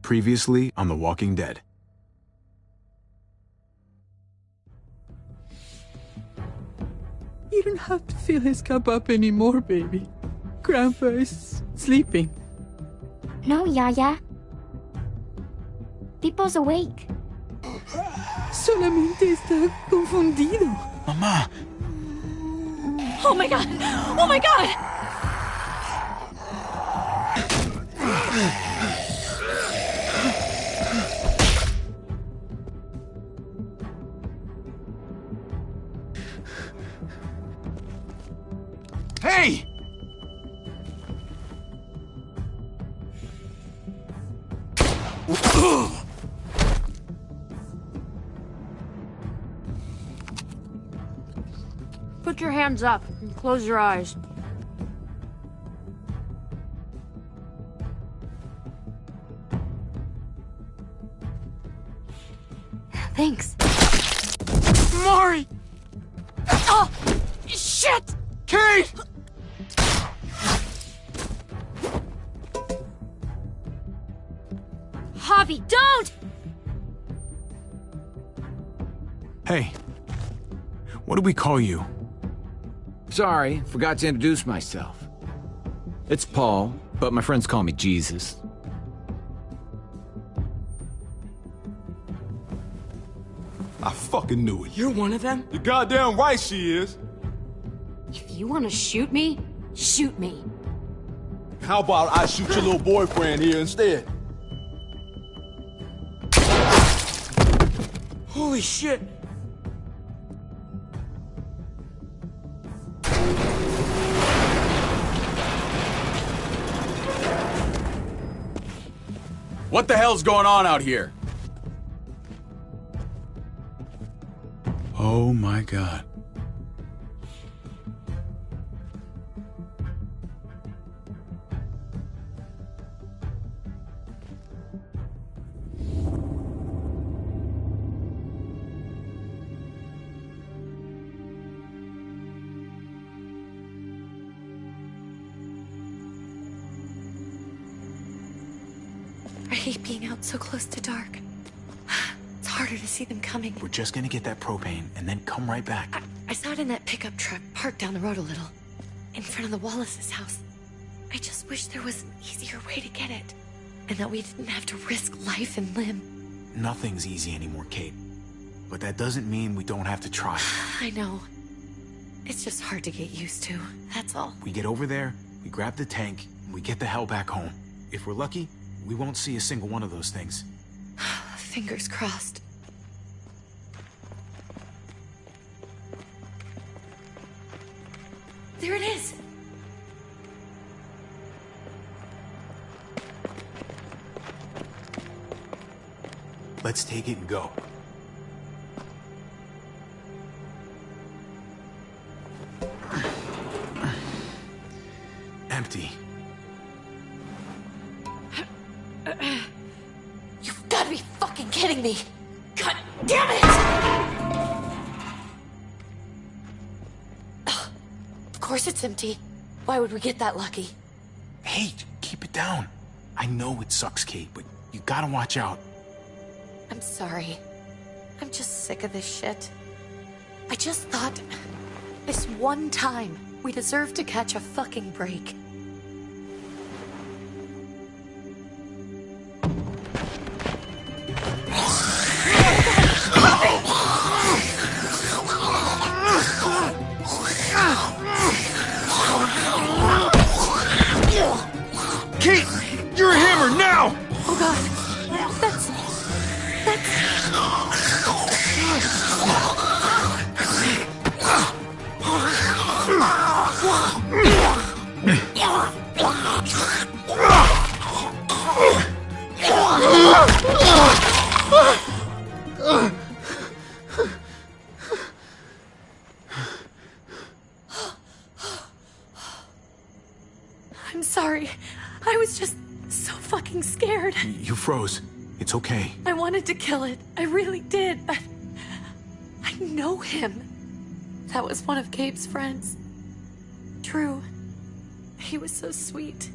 Previously on The Walking Dead. You don't have to fill his cup up anymore, baby. Grandpa is sleeping. No, Yaya. Pipo's awake. Solamente está confundido. Mamá! Oh my god! Oh my god! Hey! Put your hands up and close your eyes. Thanks. Mari! Oh! Shit! Kate! Javi, don't! Hey. What do we call you? Sorry, forgot to introduce myself. It's Paul, but my friends call me Jesus. I fucking knew it. You're one of them? You're goddamn right she is. If you want to shoot me, shoot me. How about I shoot your little boyfriend here instead? Holy shit! What the hell's going on out here? Oh my god. I hate being out so close to dark. It's harder to see them coming. We're just gonna get that propane and then come right back. I saw it in that pickup truck parked down the road a little, in front of the Wallace's house. I just wish there was an easier way to get it, and that we didn't have to risk life and limb. Nothing's easy anymore, Kate. But that doesn't mean we don't have to try. I know. It's just hard to get used to, that's all. We get over there, we grab the tank, and we get the hell back home. If we're lucky, we won't see a single one of those things. Fingers crossed. There it is! Let's take it and go. Empty. You've got to be fucking kidding me! God damn it! Ugh. Of course it's empty. Why would we get that lucky? Hey, keep it down. I know it sucks, Kate, but you gotta watch out. I'm sorry. I'm just sick of this shit. I just thought, this one time, we deserve to catch a fucking break. Kate, you're a hammer now! Oh god. That's... I'm sorry. I was just so fucking scared. You froze. It's okay. I wanted to kill it. I really did. I know him. That was one of Gabe's friends. Drew. He was so sweet.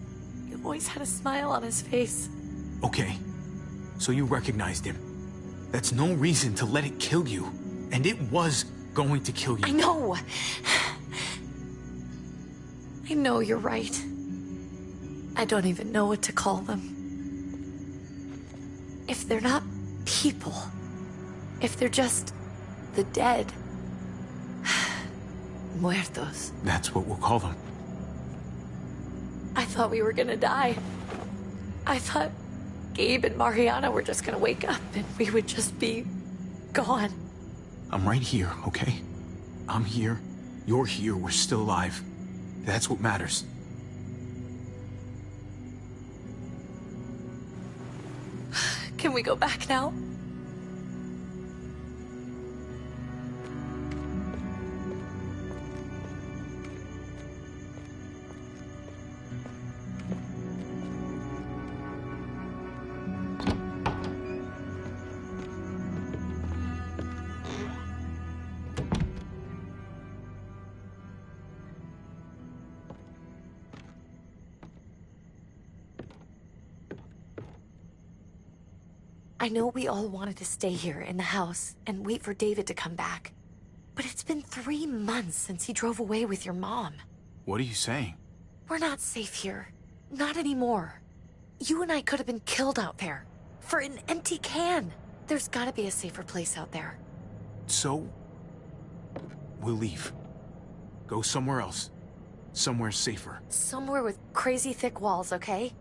He always had a smile on his face. Okay. so you recognized him. That's no reason to let it kill you. And it was going to kill you. I know. I know you're right. I don't even know what to call them. If they're not people, if they're just the dead, muertos. That's what we'll call them. I thought we were gonna die. I thought Gabe and Mariana were just gonna wake up and we would just be gone. I'm right here, okay? I'm here. You're here. We're still alive. That's what matters. Can we go back now? I know we all wanted to stay here in the house and wait for David to come back. But it's been 3 months since he drove away with your mom. What are you saying? We're not safe here. Not anymore. You and I could have been killed out there. For an empty can. There's gotta be a safer place out there. So, we'll leave. Go somewhere else. Somewhere safer. Somewhere with crazy thick walls, okay?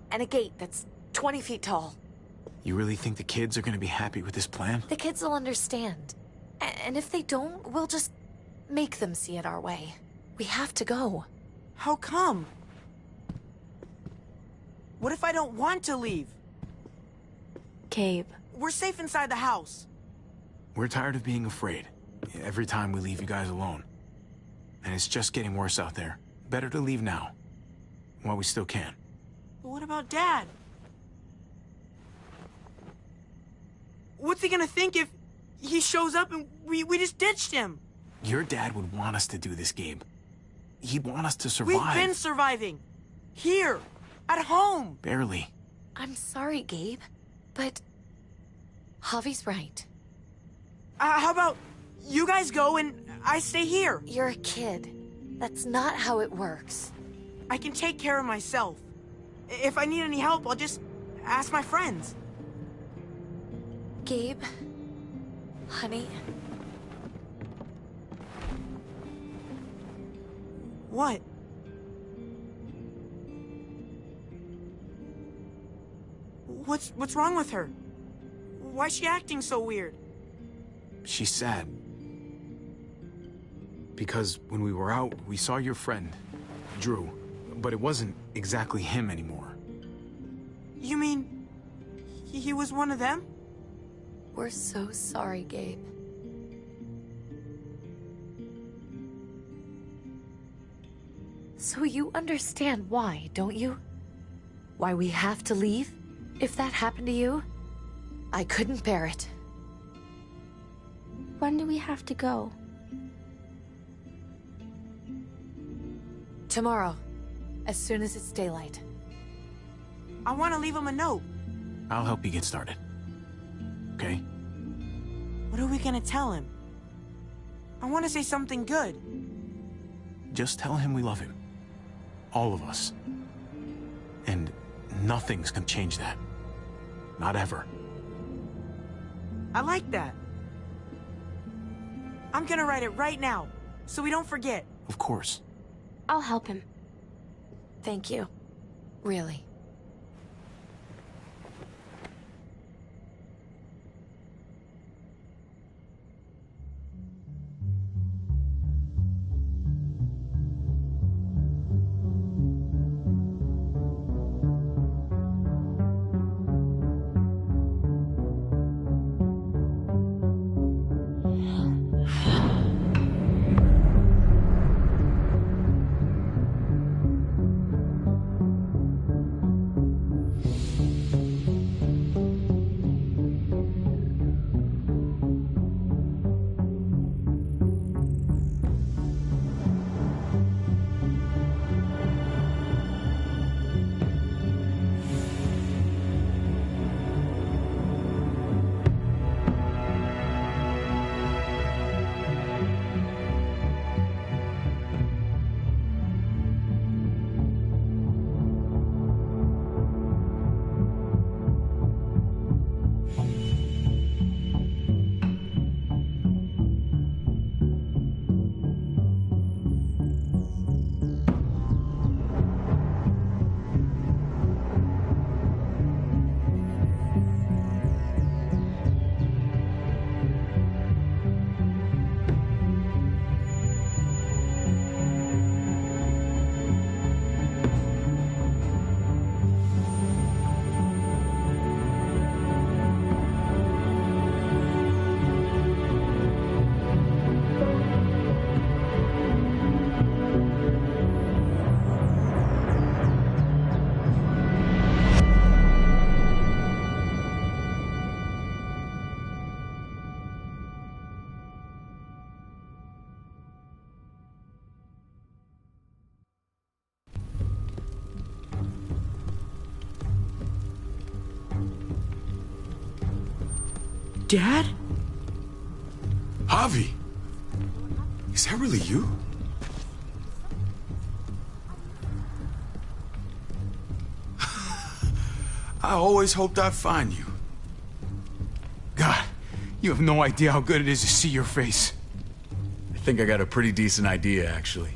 And a gate that's 20 feet tall. You really think the kids are gonna be happy with this plan? The kids will understand. And if they don't, we'll just make them see it our way. We have to go. How come? What if I don't want to leave? Gabe. We're safe inside the house. We're tired of being afraid. Every time we leave you guys alone. And it's just getting worse out there. Better to leave now. While we still can. But what about Dad? What's he gonna think if he shows up and we just ditched him? Your dad would want us to do this, Gabe. He'd want us to survive. We've been surviving. Here. At home. Barely. I'm sorry, Gabe. But Javi's right. How about you guys go and I stay here? You're a kid. That's not how it works. I can take care of myself. If I need any help, I'll just ask my friends. Gabe, honey. What? What's wrong with her? Why's she acting so weird? She's sad. Because when we were out, we saw your friend, Drew. But it wasn't exactly him anymore. You mean he was one of them? We're so sorry, Gabe. So you understand why, don't you? Why we have to leave? If that happened to you, I couldn't bear it. When do we have to go? Tomorrow, as soon as it's daylight. I want to leave him a note. I'll help you get started. Okay? What are we gonna tell him? I want to say something good. Just tell him we love him. All of us. And nothing's gonna change that. Not ever. I like that. I'm gonna write it right now, so we don't forget. Of course. I'll help him. Thank you. Really. Dad? Javi! Is that really you? I always hoped I'd find you. God, you have no idea how good it is to see your face. I think I got a pretty decent idea, actually.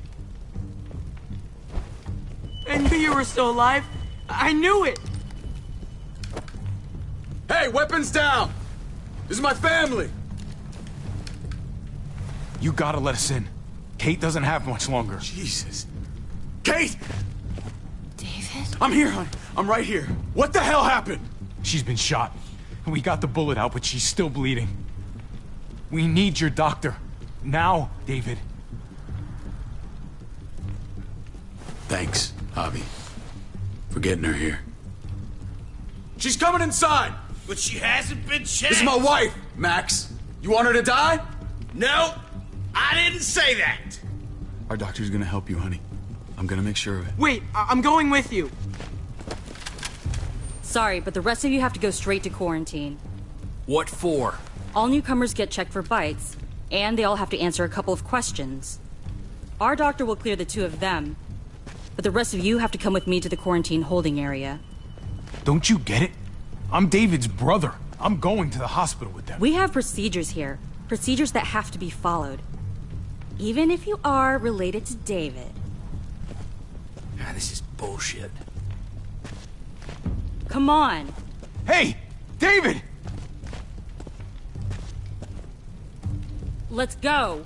I knew you were still alive. I knew it. Hey, weapons down! This is my family! You gotta let us in. Kate doesn't have much longer. Jesus. Kate! David? I'm here, honey. I'm right here. What the hell happened? She's been shot. We got the bullet out, but she's still bleeding. We need your doctor. Now, David. Thanks, Javi, for getting her here. She's coming inside! But she hasn't been checked. This is my wife, Max. You want her to die? No, I didn't say that. Our doctor's gonna help you, honey. I'm gonna make sure of it. Wait, I'm going with you. Sorry, but the rest of you have to go straight to quarantine. What for? All newcomers get checked for bites, and they all have to answer a couple of questions. Our doctor will clear the two of them, but the rest of you have to come with me to the quarantine holding area. Don't you get it? I'm David's brother. I'm going to the hospital with them. We have procedures here. Procedures that have to be followed. Even if you are related to David. This is bullshit. Come on. Hey! David! Let's go.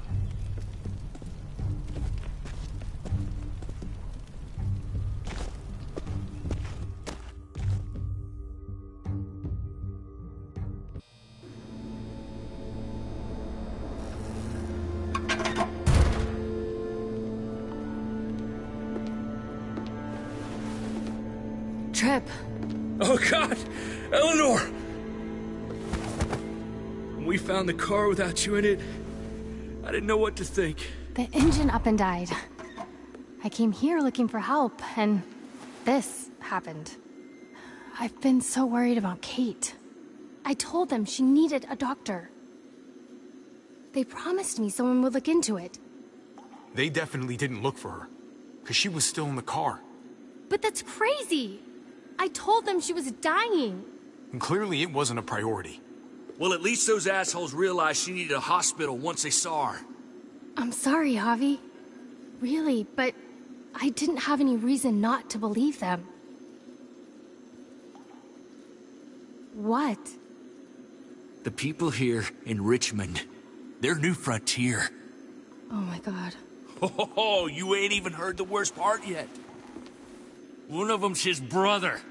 Trip. Oh, God! Eleanor! When we found the car without you in it, I didn't know what to think. The engine up and died. I came here looking for help, and this happened. I've been so worried about Kate. I told them she needed a doctor. They promised me someone would look into it. They definitely didn't look for her, because she was still in the car. But that's crazy! I told them she was dying. And clearly it wasn't a priority. Well, at least those assholes realized she needed a hospital once they saw her. I'm sorry, Javi. Really, but I didn't have any reason not to believe them. What? The people here in Richmond, they're New Frontier. Oh my God. Oh, you ain't even heard the worst part yet. One of them's his brother.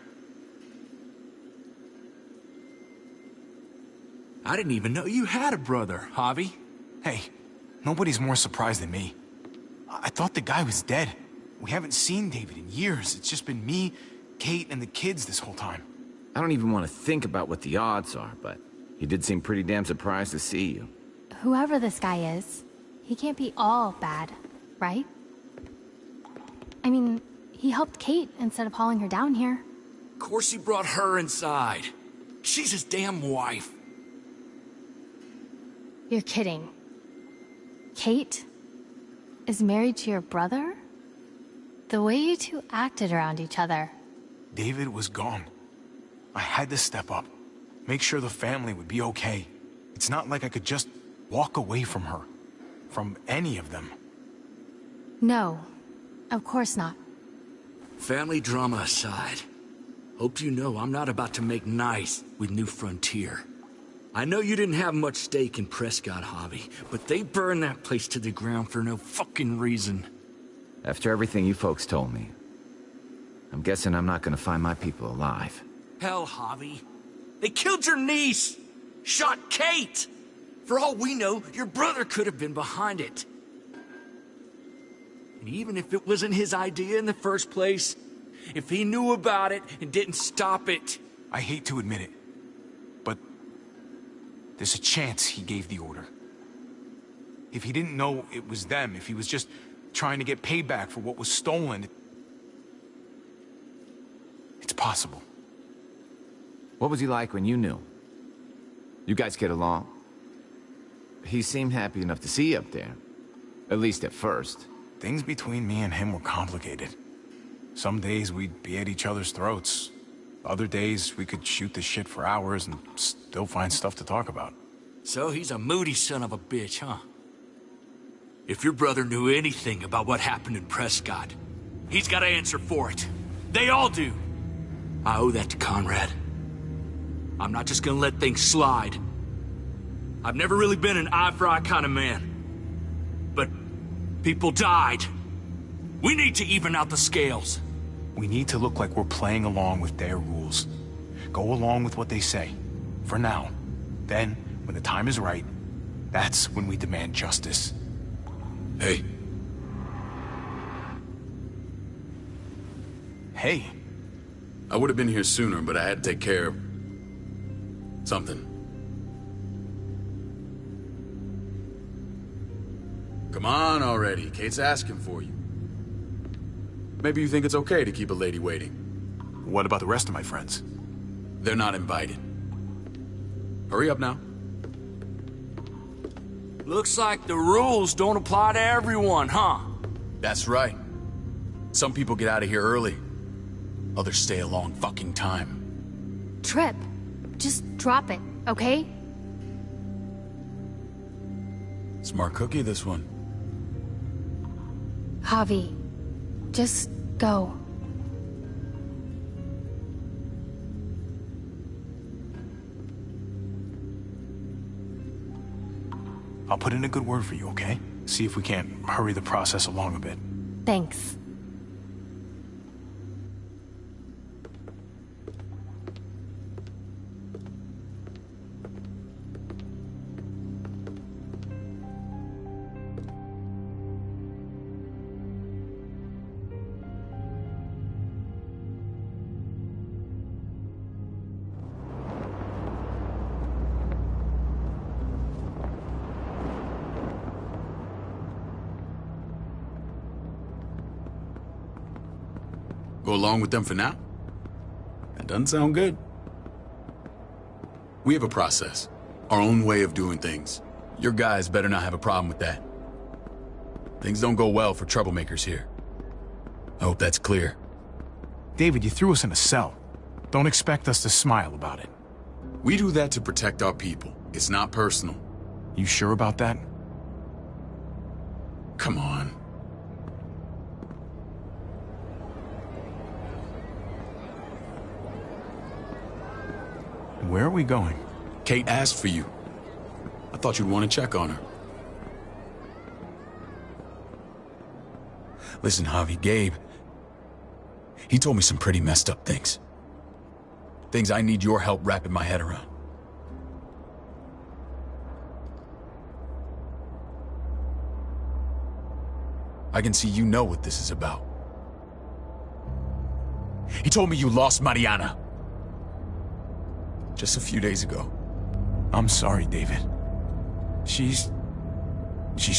I didn't even know you had a brother, Javi. Hey, nobody's more surprised than me. I thought the guy was dead. We haven't seen David in years. It's just been me, Kate, and the kids this whole time. I don't even want to think about what the odds are, but he did seem pretty damn surprised to see you. Whoever this guy is, he can't be all bad, right? I mean, he helped Kate instead of hauling her down here. Of course he brought her inside. She's his damn wife. You're kidding. Kate is married to your brother? The way you two acted around each other. David was gone. I had to step up, make sure the family would be okay. It's not like I could just walk away from her, from any of them. No, of course not. Family drama aside, hope you know I'm not about to make nice with New Frontier. I know you didn't have much stake in Prescott, Javi, but they burned that place to the ground for no fucking reason. After everything you folks told me, I'm guessing I'm not gonna find my people alive. Hell, Javi. They killed your niece! Shot Kate! For all we know, your brother could have been behind it. And even if it wasn't his idea in the first place, if he knew about it and didn't stop it... I hate to admit it, but there's a chance he gave the order. If he didn't know it was them, if he was just trying to get payback for what was stolen, it's possible. What was he like when you knew? You guys get along? He seemed happy enough to see you up there. At least at first. Things between me and him were complicated. Some days we'd be at each other's throats. Other days we could shoot the shit for hours and still find stuff to talk about. So he's a moody son of a bitch, huh? If your brother knew anything about what happened in Prescott, he's got to answer for it. They all do. I owe that to Conrad. I'm not just gonna let things slide. I've never really been an eye-for-eye kind of man. But people died. We need to even out the scales. We need to look like we're playing along with their rules. Go along with what they say. For now. Then, when the time is right, that's when we demand justice. Hey. Hey. I would have been here sooner, but I had to take care of something. Come on already. Kate's asking for you. Maybe you think it's okay to keep a lady waiting. What about the rest of my friends? They're not invited. Hurry up now. Looks like the rules don't apply to everyone, huh? That's right. Some people get out of here early. Others stay a long fucking time. Trip, just drop it, okay? Smart cookie, this one. Javi, just go. I'll put in a good word for you, okay? See if we can't hurry the process along a bit. Thanks. Go along with them for now? That doesn't sound good. We have a process. Our own way of doing things. Your guys better not have a problem with that. Things don't go well for troublemakers here. I hope that's clear. David, you threw us in a cell. Don't expect us to smile about it. We do that to protect our people. It's not personal. You sure about that? Come on. Where are we going? Kate asked for you. I thought you'd want to check on her. Listen, Javi, Gabe... he told me some pretty messed up things. Things I need your help wrapping my head around. I can see you know what this is about. He told me you lost Mariana. Just a few days ago. I'm sorry, David. She's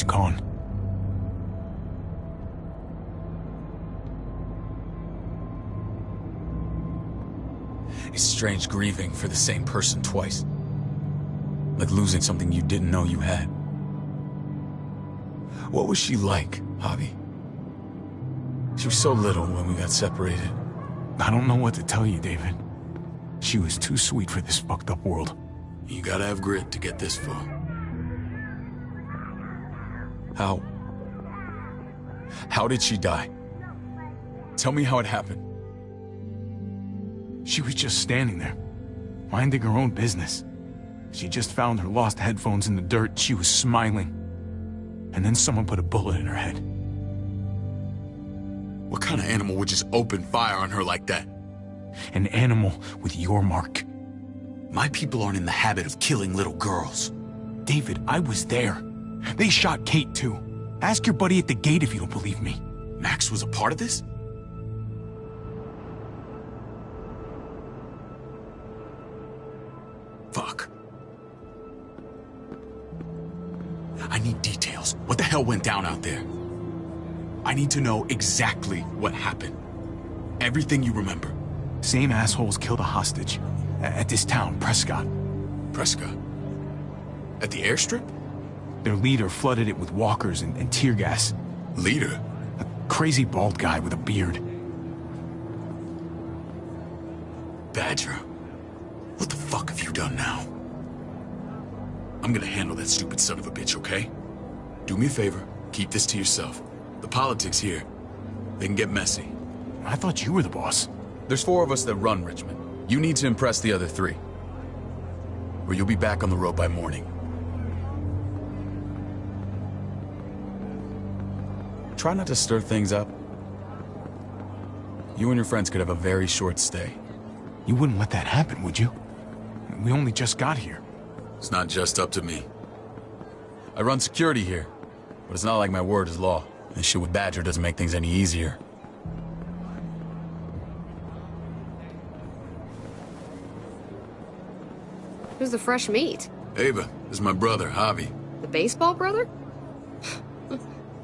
gone. It's strange grieving for the same person twice. Like losing something you didn't know you had. What was she like, Javi? She was so little when we got separated. I don't know what to tell you, David. She was too sweet for this fucked up world. You gotta have grit to get this far. How did she die? Tell me how it happened. She was just standing there, minding her own business. She just found her lost headphones in the dirt. She was smiling. And then someone put a bullet in her head. What kind of animal would just open fire on her like that? An animal with your mark. My people aren't in the habit of killing little girls. David, I was there. They shot Kate too. Ask your buddy at the gate if you don't believe me. Max was a part of this? Fuck. I need details. What the hell went down out there? I need to know exactly what happened. Everything you remember. Same assholes killed a hostage. At this town, Prescott. Prescott? At the airstrip? Their leader flooded it with walkers and tear gas. Leader? A crazy bald guy with a beard. Badger, what the fuck have you done now? I'm gonna handle that stupid son of a bitch, okay? Do me a favor, keep this to yourself. The politics here, they can get messy. I thought you were the boss. There's 4 of us that run Richmond. You need to impress the other 3. Or you'll be back on the road by morning. Try not to stir things up. You and your friends could have a very short stay. You wouldn't let that happen, would you? We only just got here. It's not just up to me. I run security here, but it's not like my word is law. This shit with Badger doesn't make things any easier. Who's the fresh meat? Ava, this is my brother, Javi. The baseball brother?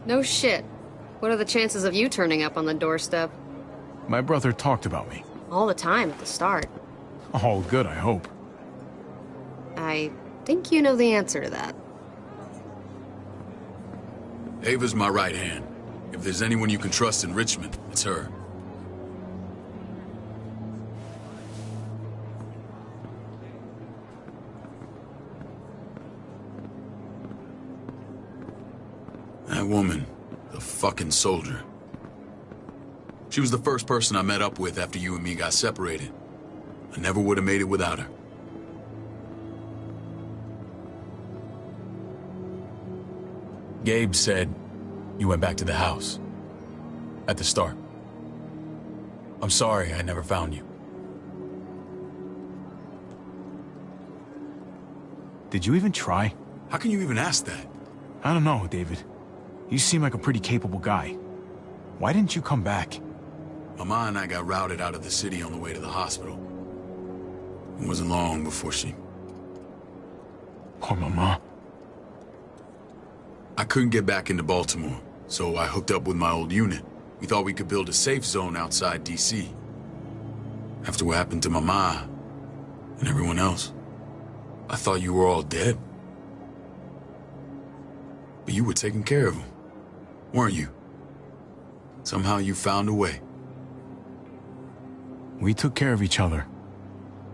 No shit. What are the chances of you turning up on the doorstep? My brother talked about me. All the time at the start. All good, I hope. I think you know the answer to that. Ava's my right hand. If there's anyone you can trust in Richmond, it's her. That woman, the fucking soldier. She was the first person I met up with after you and me got separated. I never would have made it without her. Gabe said you went back to the house. At the start. I'm sorry I never found you. Did you even try? How can you even ask that? I don't know, David. You seem like a pretty capable guy. Why didn't you come back? Mama and I got routed out of the city on the way to the hospital. It wasn't long before she... Poor Mama. I couldn't get back into Baltimore, so I hooked up with my old unit. We thought we could build a safe zone outside D.C. After what happened to Mama and everyone else, I thought you were all dead. But you were taking care of them, weren't you? Somehow you found a way. We took care of each other.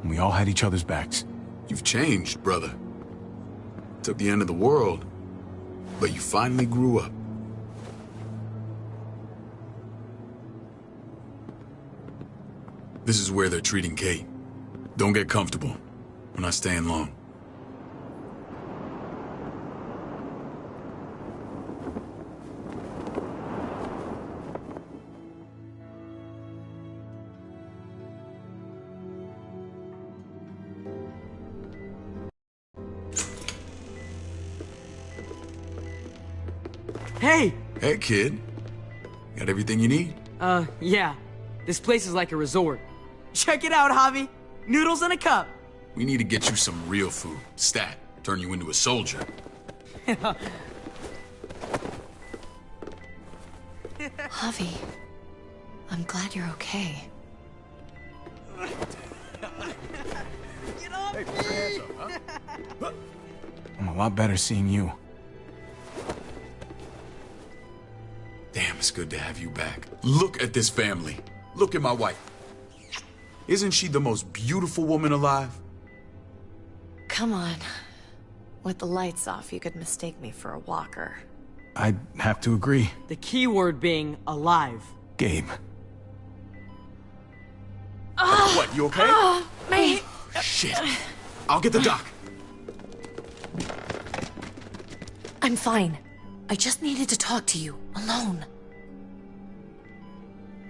And we all had each other's backs. You've changed, brother. Took the end of the world, but you finally grew up. This is where they're treating Kate. Don't get comfortable. We're not staying long. Hey! Hey, kid. Got everything you need? Yeah. This place is like a resort. Check it out, Javi. Noodles in a cup. We need to get you some real food. Stat. Turn you into a soldier. Javi, I'm glad you're okay. Get off me! Put your hands up, huh? I'm a lot better seeing you. Damn, it's good to have you back. Look at this family. Look at my wife. Isn't she the most beautiful woman alive? Come on. With the lights off, you could mistake me for a walker. I'd have to agree. The key word being alive. Gabe. What, you okay? Mate! Shit. I'll get the doc. I'm fine. I just needed to talk to you, alone.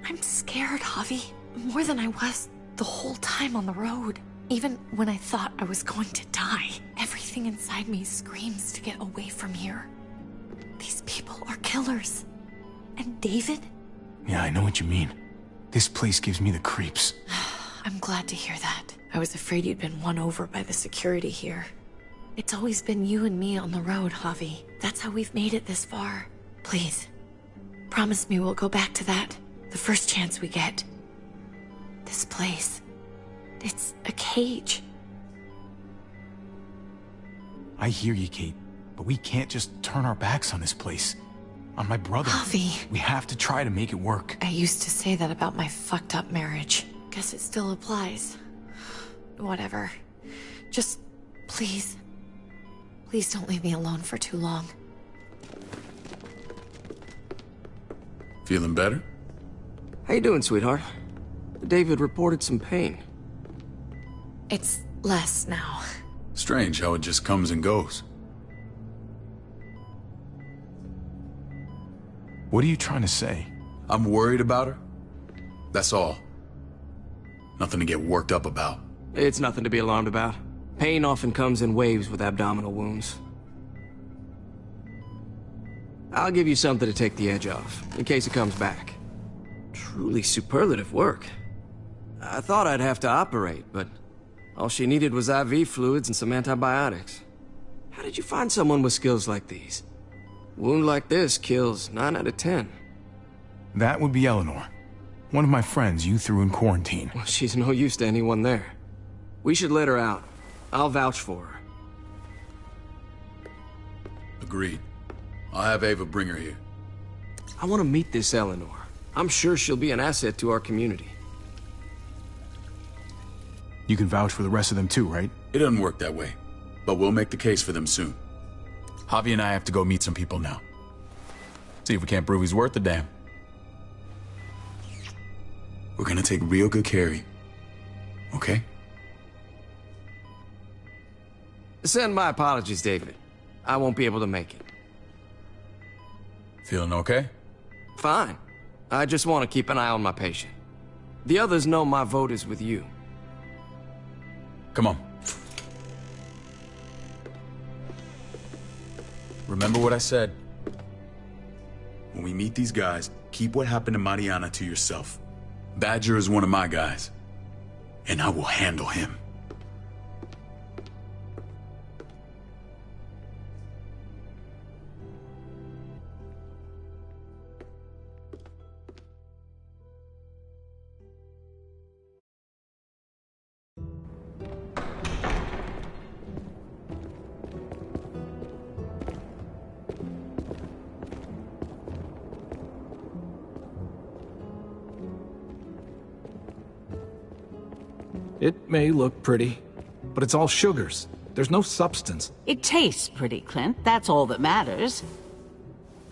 I'm scared, Javi. More than I was the whole time on the road. Even when I thought I was going to die, everything inside me screams to get away from here. These people are killers. And David? Yeah, I know what you mean. This place gives me the creeps. I'm glad to hear that. I was afraid you'd been won over by the security here. It's always been you and me on the road, Javi. That's how we've made it this far. Please, promise me we'll go back to that the first chance we get. This place, it's a cage. I hear you, Kate, but we can't just turn our backs on this place. On my brother. Javi. We have to try to make it work. I used to say that about my fucked up marriage. Guess it still applies. Whatever. Just, please. Please don't leave me alone for too long. Feeling better? How you doing, sweetheart? David reported some pain. It's less now. Strange how it just comes and goes. What are you trying to say? I'm worried about her. That's all. Nothing to get worked up about. It's nothing to be alarmed about. Pain often comes in waves with abdominal wounds. I'll give you something to take the edge off, in case it comes back. Truly superlative work. I thought I'd have to operate, but all she needed was IV fluids and some antibiotics. How did you find someone with skills like these? A wound like this kills 9 out of 10. That would be Eleanor. One of my friends you threw in quarantine. Well, she's no use to anyone there. We should let her out. I'll vouch for her. Agreed. I'll have Ava bring her here. I want to meet this Eleanor. I'm sure she'll be an asset to our community. You can vouch for the rest of them too, right? It doesn't work that way, but we'll make the case for them soon. Javi and I have to go meet some people now. See if we can't prove he's worth the damn. We're gonna take real good care of you. Okay? Send my apologies, David. I won't be able to make it. Feeling okay? Fine. I just want to keep an eye on my patient. The others know my vote is with you. Come on. Remember what I said. When we meet these guys, keep what happened to Mariana to yourself. Badger is one of my guys, and I will handle him. It may look pretty, but it's all sugars. There's no substance. It tastes pretty, Clint. That's all that matters.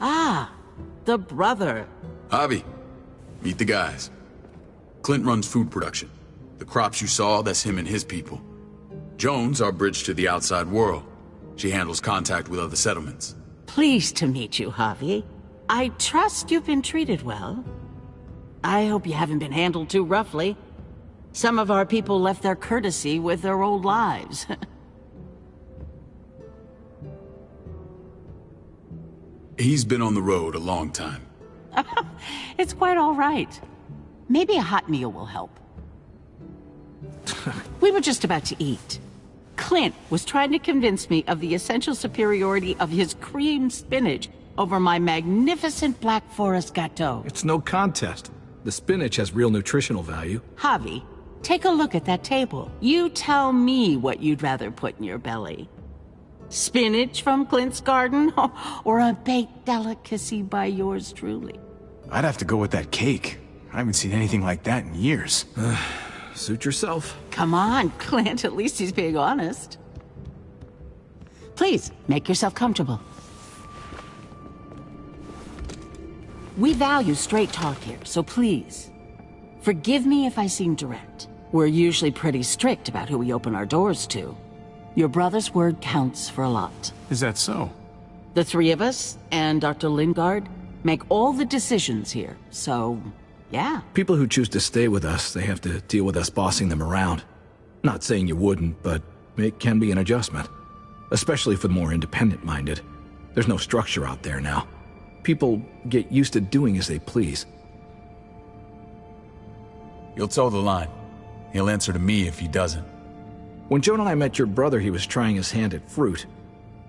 Ah, the brother. Javi, meet the guys. Clint runs food production. The crops you saw, that's him and his people. Jones, our bridge to the outside world. She handles contact with other settlements. Pleased to meet you, Javi. I trust you've been treated well. I hope you haven't been handled too roughly. Some of our people left their courtesy with their old lives. He's been on the road a long time. It's quite all right. Maybe a hot meal will help. We were just about to eat. Clint was trying to convince me of the essential superiority of his creamed spinach over my magnificent Black Forest gâteau. It's no contest. The spinach has real nutritional value. Javi, take a look at that table. You tell me what you'd rather put in your belly. Spinach from Clint's garden, or a baked delicacy by yours truly? I'd have to go with that cake. I haven't seen anything like that in years. Suit yourself. Come on, Clint, at least he's being honest. Please, make yourself comfortable. We value straight talk here, so please, forgive me if I seem direct. We're usually pretty strict about who we open our doors to. Your brother's word counts for a lot. Is that so? The three of us, and Dr. Lingard, make all the decisions here, so, yeah. People who choose to stay with us, they have to deal with us bossing them around. Not saying you wouldn't, but it can be an adjustment. Especially for the more independent-minded. There's no structure out there now. People get used to doing as they please. You'll toe the line. He'll answer to me if he doesn't. When Joan and I met your brother, he was trying his hand at fruit.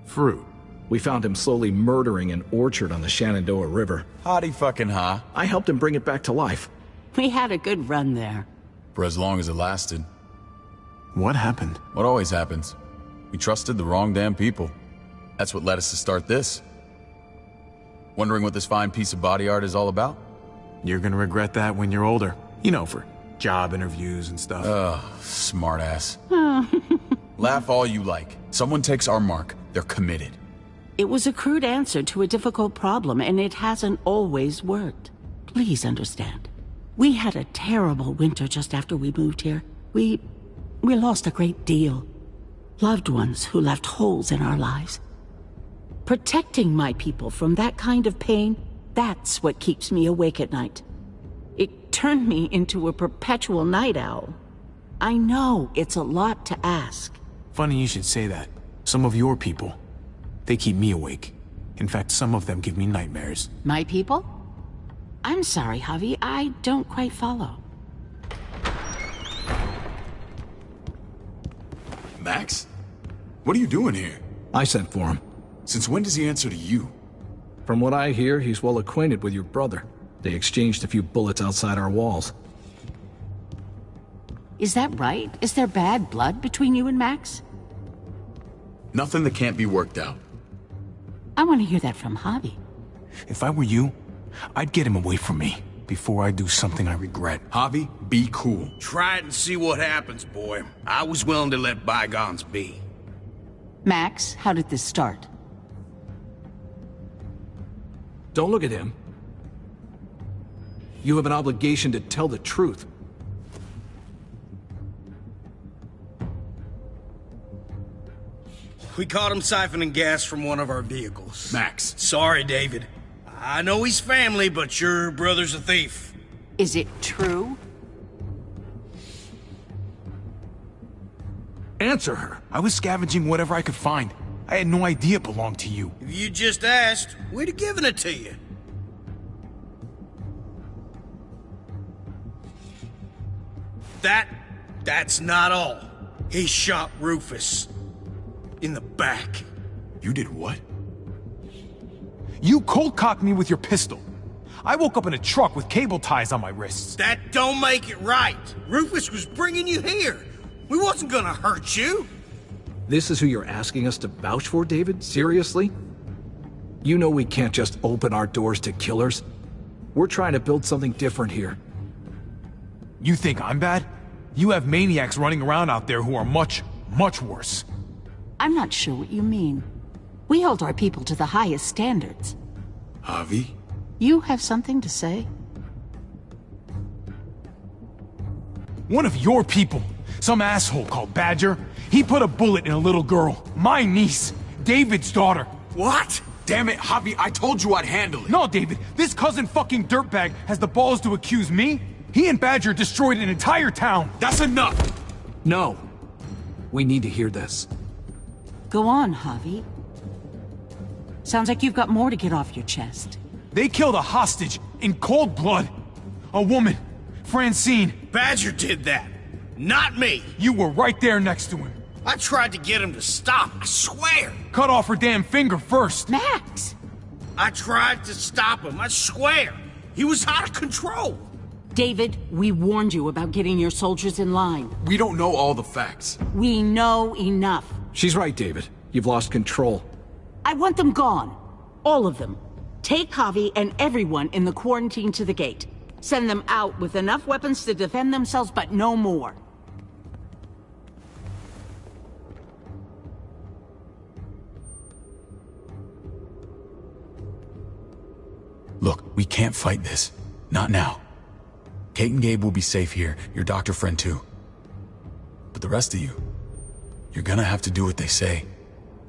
Fruit? We found him slowly murdering an orchard on the Shenandoah River. Howdy fucking ha. I helped him bring it back to life. We had a good run there. For as long as it lasted. What happened? What always happens. We trusted the wrong damn people. That's what led us to start this. Wondering what this fine piece of body art is all about? You're gonna regret that when you're older. You know, for job interviews and stuff. Ugh, smartass. Laugh all you like. Someone takes our mark, they're committed. It was a crude answer to a difficult problem, and it hasn't always worked. Please understand. We had a terrible winter just after we moved here. We lost a great deal. Loved ones who left holes in our lives. Protecting my people from that kind of pain, that's what keeps me awake at night. It turned me into a perpetual night owl. I know it's a lot to ask. Funny you should say that. Some of your people, they keep me awake. In fact, some of them give me nightmares. My people? I'm sorry, Javi, I don't quite follow. Max? What are you doing here? I sent for him. Since when does he answer to you? From what I hear, he's well acquainted with your brother. They exchanged a few bullets outside our walls. Is that right? Is there bad blood between you and Max? Nothing that can't be worked out. I want to hear that from Javi. If I were you, I'd get him away from me before I do something I regret. Javi, be cool. Try it and see what happens, boy. I was willing to let bygones be. Max, how did this start? Don't look at him. You have an obligation to tell the truth. We caught him siphoning gas from one of our vehicles. Max. Sorry, David. I know he's family, but your brother's a thief. Is it true? Answer her. I was scavenging whatever I could find. I had no idea it belonged to you. If you just asked, we'd have given it to you. That's not all. He shot Rufus. In the back. You did what? You cold-cocked me with your pistol. I woke up in a truck with cable ties on my wrists. That don't make it right. Rufus was bringing you here. We wasn't gonna hurt you. This is who you're asking us to vouch for, David? Seriously? You know we can't just open our doors to killers. We're trying to build something different here. You think I'm bad? You have maniacs running around out there who are much, much worse. I'm not sure what you mean. We hold our people to the highest standards. Javi? You have something to say? One of your people, some asshole called Badger, he put a bullet in a little girl, my niece, David's daughter. What? Damn it, Javi, I told you I'd handle it. No, David, this cousin fucking dirtbag has the balls to accuse me? He and Badger destroyed an entire town. That's enough! No. We need to hear this. Go on, Javi. Sounds like you've got more to get off your chest. They killed a hostage in cold blood. A woman, Francine. Badger did that, not me. You were right there next to him. I tried to get him to stop, I swear. Cut off her damn finger first. Max! I tried to stop him, I swear. He was out of control. David, we warned you about getting your soldiers in line. We don't know all the facts. We know enough. She's right, David. You've lost control. I want them gone. All of them. Take Javi and everyone in the quarantine to the gate. Send them out with enough weapons to defend themselves, but no more. Look, we can't fight this. Not now. Kate and Gabe will be safe here, your doctor friend too. But the rest of you, you're gonna have to do what they say.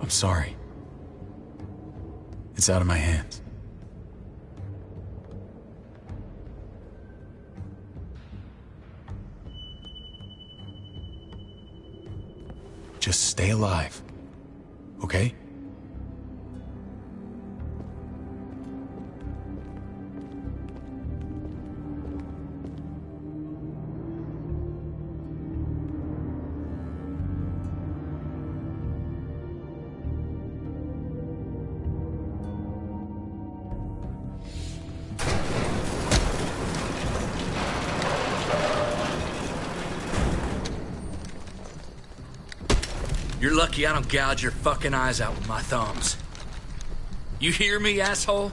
I'm sorry. It's out of my hands. Just stay alive, okay? You're lucky I don't gouge your fucking eyes out with my thumbs. You hear me, asshole?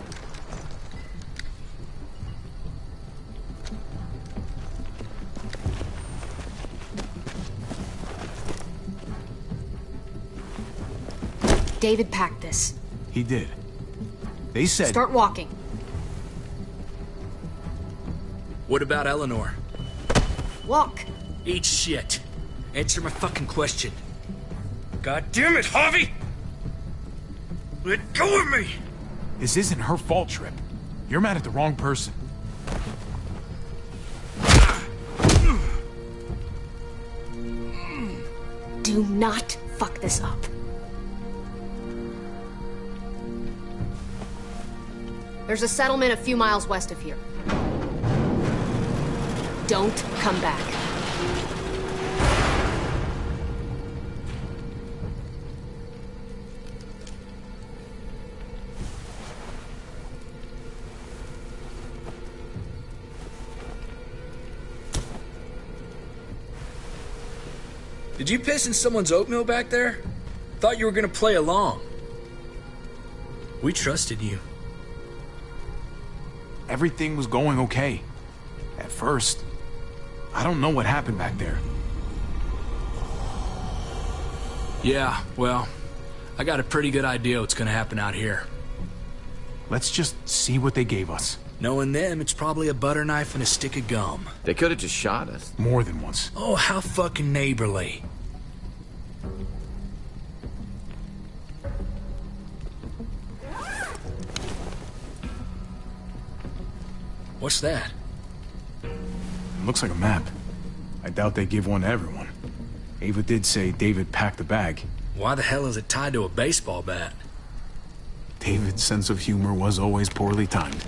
David packed this. He did. They said... Start walking. What about Eleanor? Walk. Eat shit. Answer my fucking question. God damn it, Harvey! Let go of me! This isn't her fault, Trip. You're mad at the wrong person. Do not fuck this up. There's a settlement a few miles west of here. Don't come back. Did you piss in someone's oatmeal back there? Thought you were gonna play along. We trusted you. Everything was going okay. At first. I don't know what happened back there. Yeah, well, I got a pretty good idea what's gonna happen out here. Let's just see what they gave us. Knowing them, it's probably a butter knife and a stick of gum. They could have just shot us. More than once. Oh, how fucking neighborly. What's that? It looks like a map. I doubt they give one to everyone. Ava did say David packed the bag. Why the hell is it tied to a baseball bat? David's sense of humor was always poorly timed.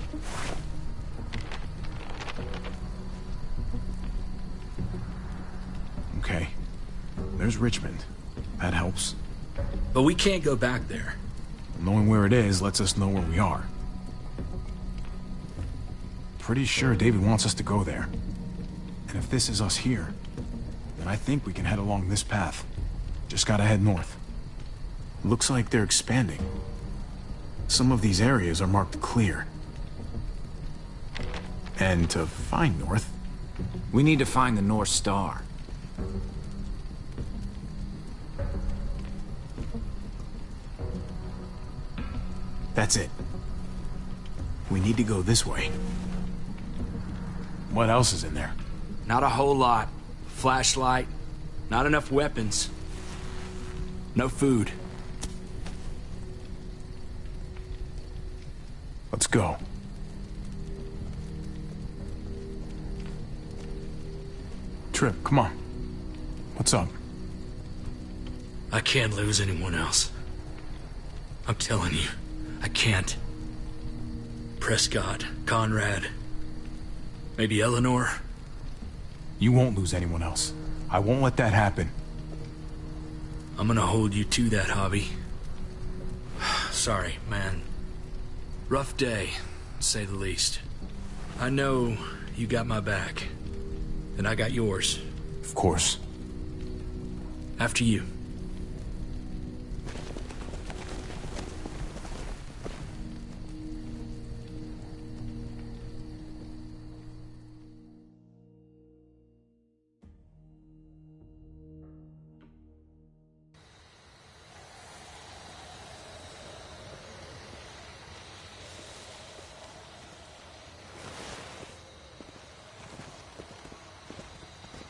Okay. There's Richmond. That helps. But we can't go back there. Knowing where it is lets us know where we are. Pretty sure David wants us to go there. And if this is us here, then I think we can head along this path. Just gotta head north. Looks like they're expanding. Some of these areas are marked clear. And to find north... We need to find the North Star. That's it. We need to go this way. What else is in there? Not a whole lot. Flashlight. Not enough weapons. No food. Let's go. Trip, come on. What's up? I can't lose anyone else. I'm telling you, I can't. Prescott, Conrad, maybe Eleanor. You won't lose anyone else. I won't let that happen. I'm gonna hold you to that, Hobby. Sorry, man. Rough day, to say the least. I know you got my back, and I got yours. Of course. After you.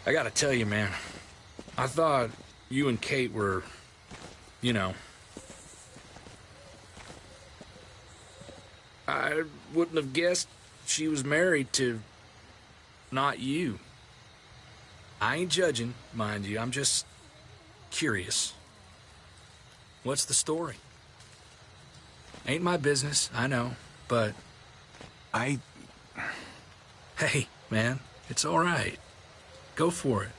I gotta tell you, man, I thought you and Kate were, you know... I wouldn't have guessed she was married to... not you. I ain't judging, mind you, I'm just... curious. What's the story? Ain't my business, I know, but... Hey, man, it's all right. Go for it.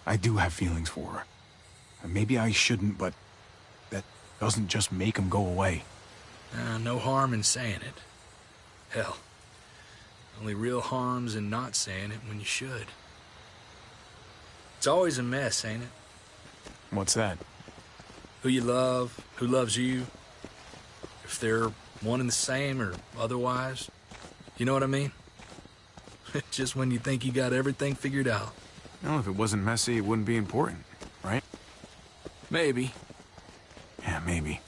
I do have feelings for her. And maybe I shouldn't, but that doesn't just make them go away. No harm in saying it. Hell, only real harm's in not saying it when you should. It's always a mess, ain't it? What's that? Who you love, who loves you, if they're one and the same or otherwise. You know what I mean? Just when you think you got everything figured out. Well, if it wasn't messy, it wouldn't be important, right? Maybe. Yeah, maybe.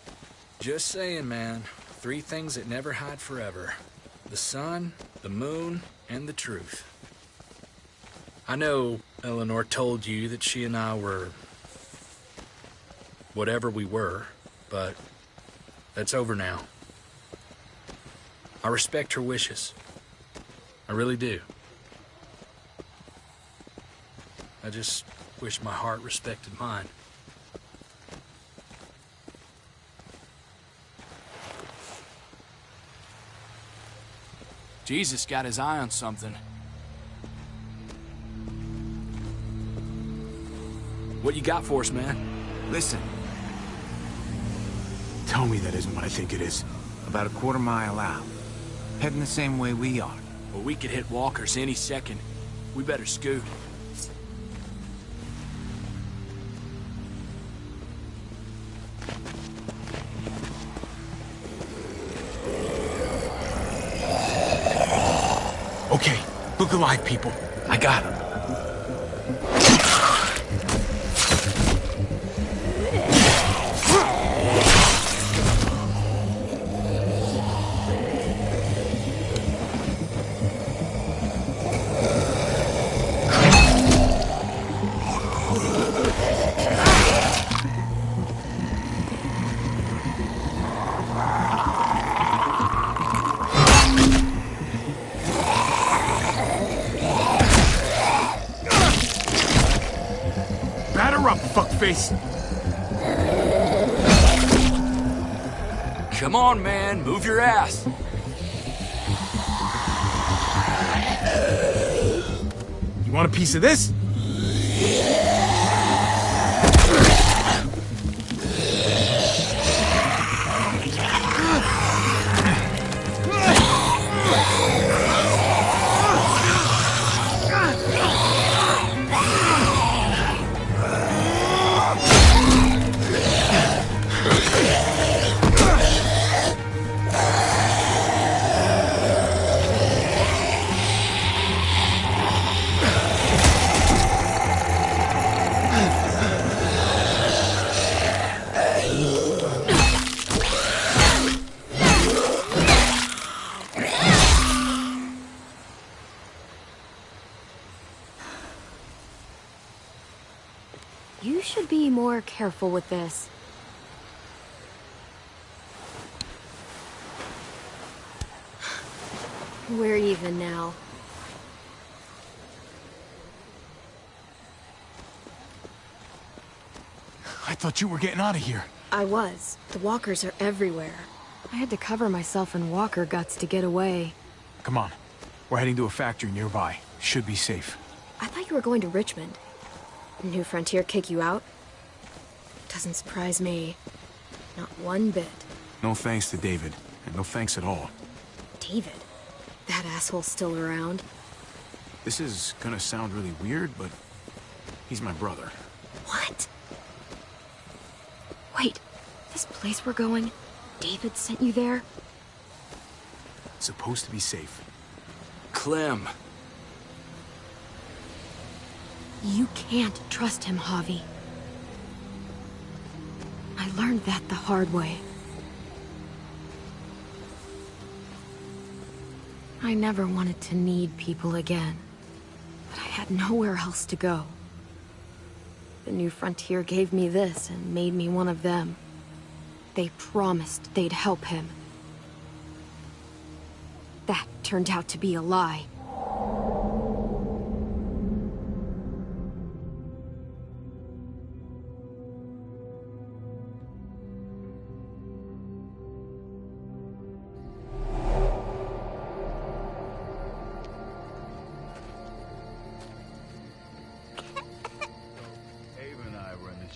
Just saying, man. 3 things that never hide forever. The sun, the moon, and the truth. I know Eleanor told you that she and I were... whatever we were, but that's over now. I respect her wishes. I really do. I just wish my heart respected mine. Jesus got his eye on something. What you got for us, man? Listen. Tell me that isn't what I think it is. About a quarter mile out. Heading the same way we are. Well, we could hit walkers any second. We better scoot. Okay, look alive, people. I got him. Fuckface. Come on, man. Move your ass. You want a piece of this? You should be more careful with this. We're even now. I thought you were getting out of here. I was. The walkers are everywhere. I had to cover myself in walker guts to get away. Come on. We're heading to a factory nearby. Should be safe. I thought you were going to Richmond. New Frontier kick you out? Doesn't surprise me. Not one bit. No thanks to David, and no thanks at all. David? That asshole's still around. This is gonna sound really weird, but he's my brother. What? Wait, this place we're going, David sent you there? It's supposed to be safe. Clem. You can't trust him, Javi. I learned that the hard way. I never wanted to need people again, but I had nowhere else to go. The New Frontier gave me this and made me one of them. They promised they'd help him. That turned out to be a lie.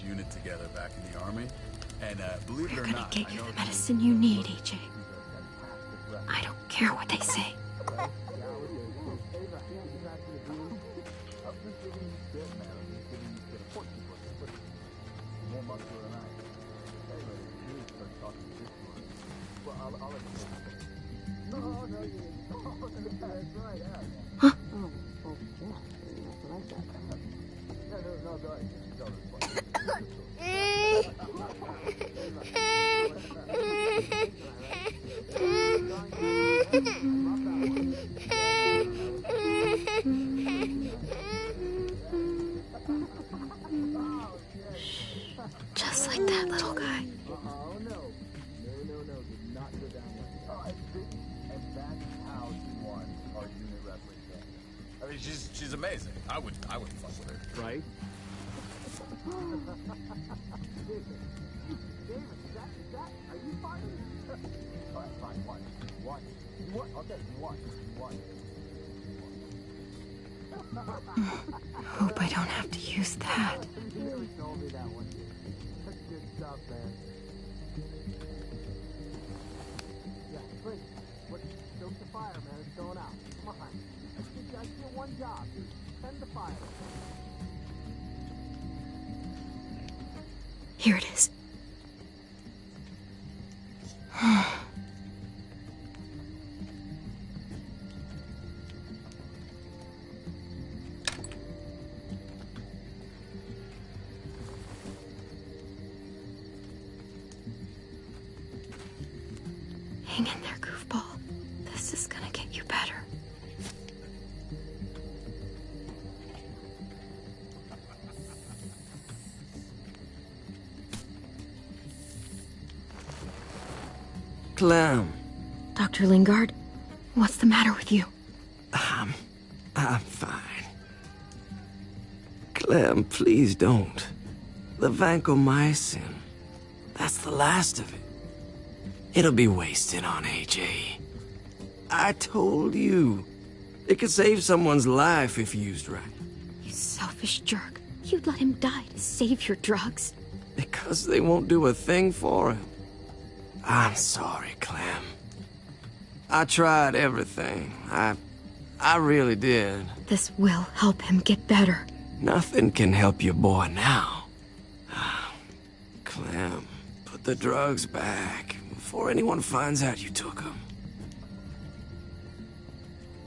Unit together back in the army, and believe it or We're gonna not, get you the medicine you need, AJ. I don't care what they say. Huh? Just like that little guy. I mean, she's amazing. I would fuck with her. Right? Hope I don't have to use that. Here it is. Hang in there, goofball. This is gonna get you better. Clem. Dr. Lingard, what's the matter with you? I'm fine. Clem, please don't. The vancomycin. That's the last of it. It'll be wasted on AJ. I told you. It could save someone's life if used right. You selfish jerk. You'd let him die to save your drugs. Because they won't do a thing for him. I'm sorry, Clem. I tried everything. I really did. This will help him get better. Nothing can help your boy now. Clem, put the drugs back before anyone finds out you took them.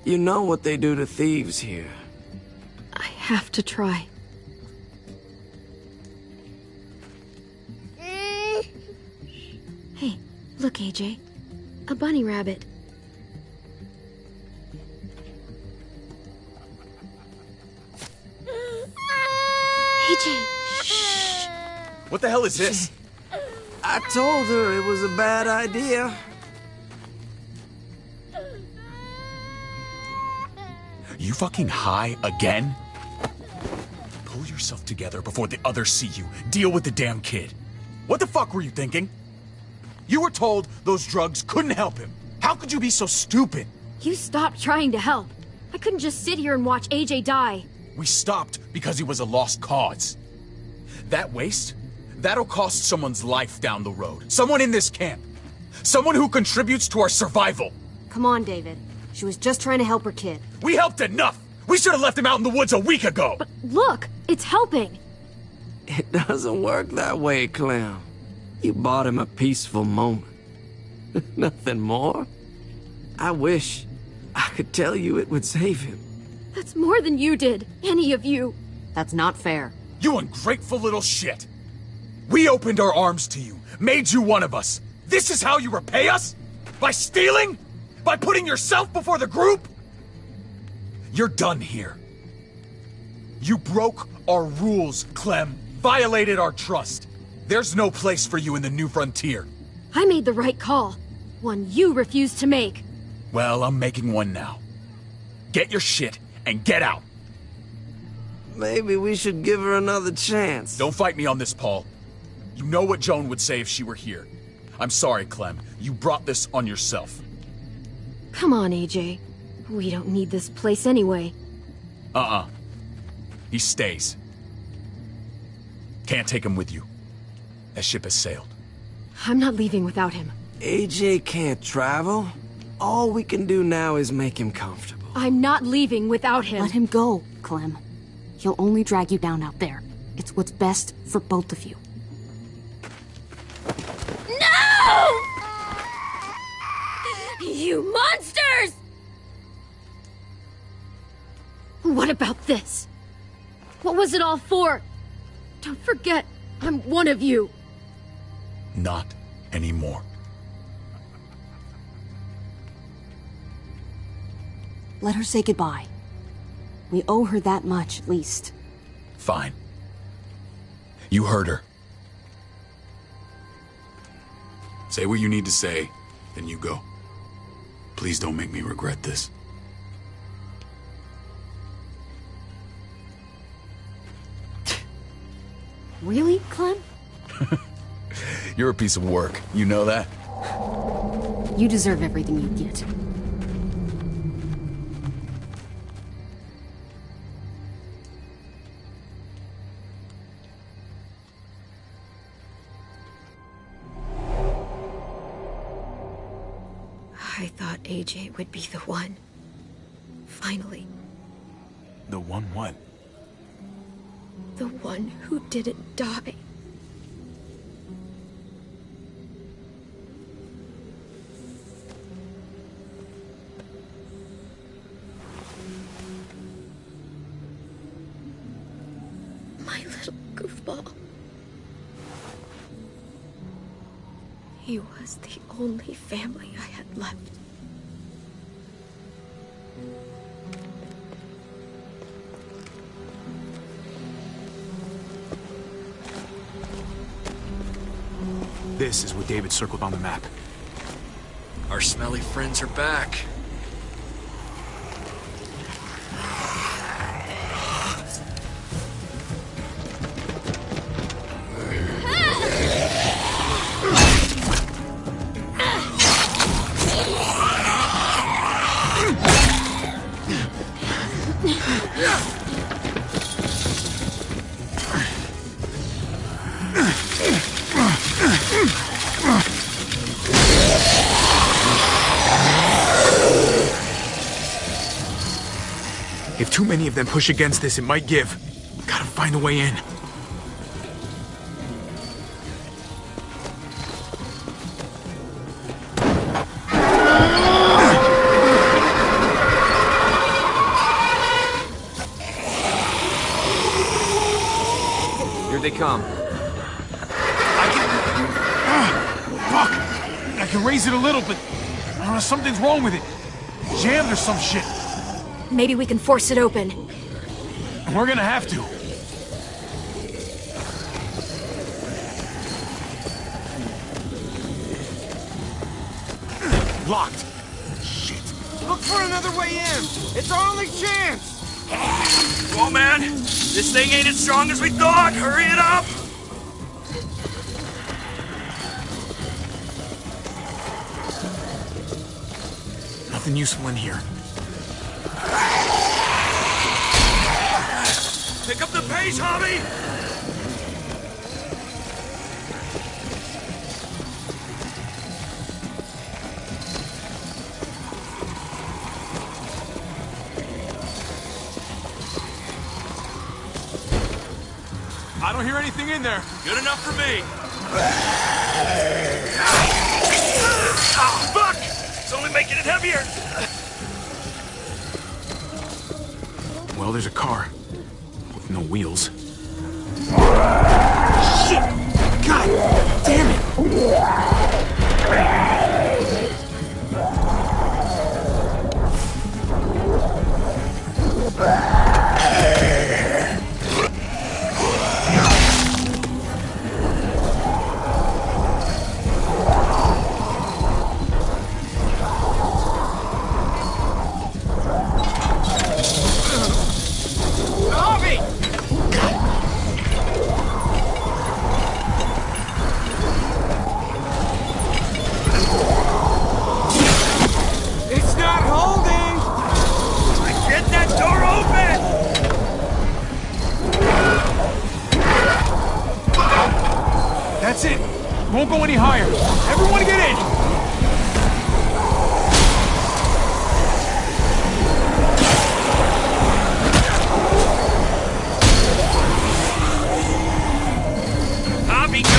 You know what they do to thieves here. I have to try. Hey, look, AJ. A bunny rabbit. AJ, shh. What the hell is this? I told her it was a bad idea. You fucking high again? Pull yourself together before the others see you. Deal with the damn kid. What the fuck were you thinking? You were told those drugs couldn't help him. How could you be so stupid? You stopped trying to help. I couldn't just sit here and watch AJ die. We stopped because he was a lost cause. That waste? That'll cost someone's life down the road. Someone in this camp. Someone who contributes to our survival. Come on, David. She was just trying to help her kid. We helped enough! We should have left him out in the woods a week ago! But look, it's helping. It doesn't work that way, Clem. You bought him a peaceful moment. Nothing more. I wish I could tell you it would save him. That's more than you did, any of you. That's not fair. You ungrateful little shit! We opened our arms to you, made you one of us. This is how you repay us? By stealing? By putting yourself before the group? You're done here. You broke our rules, Clem. Violated our trust. There's no place for you in the New Frontier. I made the right call. One you refused to make. Well, I'm making one now. Get your shit and get out. Maybe we should give her another chance. Don't fight me on this, Paul. You know what Joan would say if she were here. I'm sorry, Clem. You brought this on yourself. Come on, AJ. We don't need this place anyway. He stays. Can't take him with you. That ship has sailed. I'm not leaving without him. AJ can't travel. All we can do now is make him comfortable. I'm not leaving without him. Let him go, Clem. He'll only drag you down out there. It's what's best for both of you. No! about this. What was it all for? Don't forget, I'm one of you. Not anymore. Let her say goodbye. We owe her that much, at least. Fine. You heard her. Say what you need to say, then you go. Please don't make me regret this. Really, Clem? You're a piece of work. You know that? You deserve everything you get. I thought AJ would be the one. Finally. The one what? The one who didn't die. My little goofball. He was the only family I had left. This is what David circled on the map. Our smelly friends are back. If too many of them push against this, it might give. Gotta find a way in. Here they come. Fuck! I can raise it a little, but I don't know, something's wrong with it. Jammed or some shit. Maybe we can force it open. We're gonna have to. Locked. Shit. Look for another way in. It's our only chance. Come on, man. This thing ain't as strong as we thought. Hurry it up. Nothing useful in here. Pick up the pace, Hobby! I don't hear anything in there. Good enough for me. Oh, fuck! It's only making it heavier. Well, there's a car. With no wheels. Shit! God damn it! That's it. Won't go any higher. Everyone get in! Hobby, go!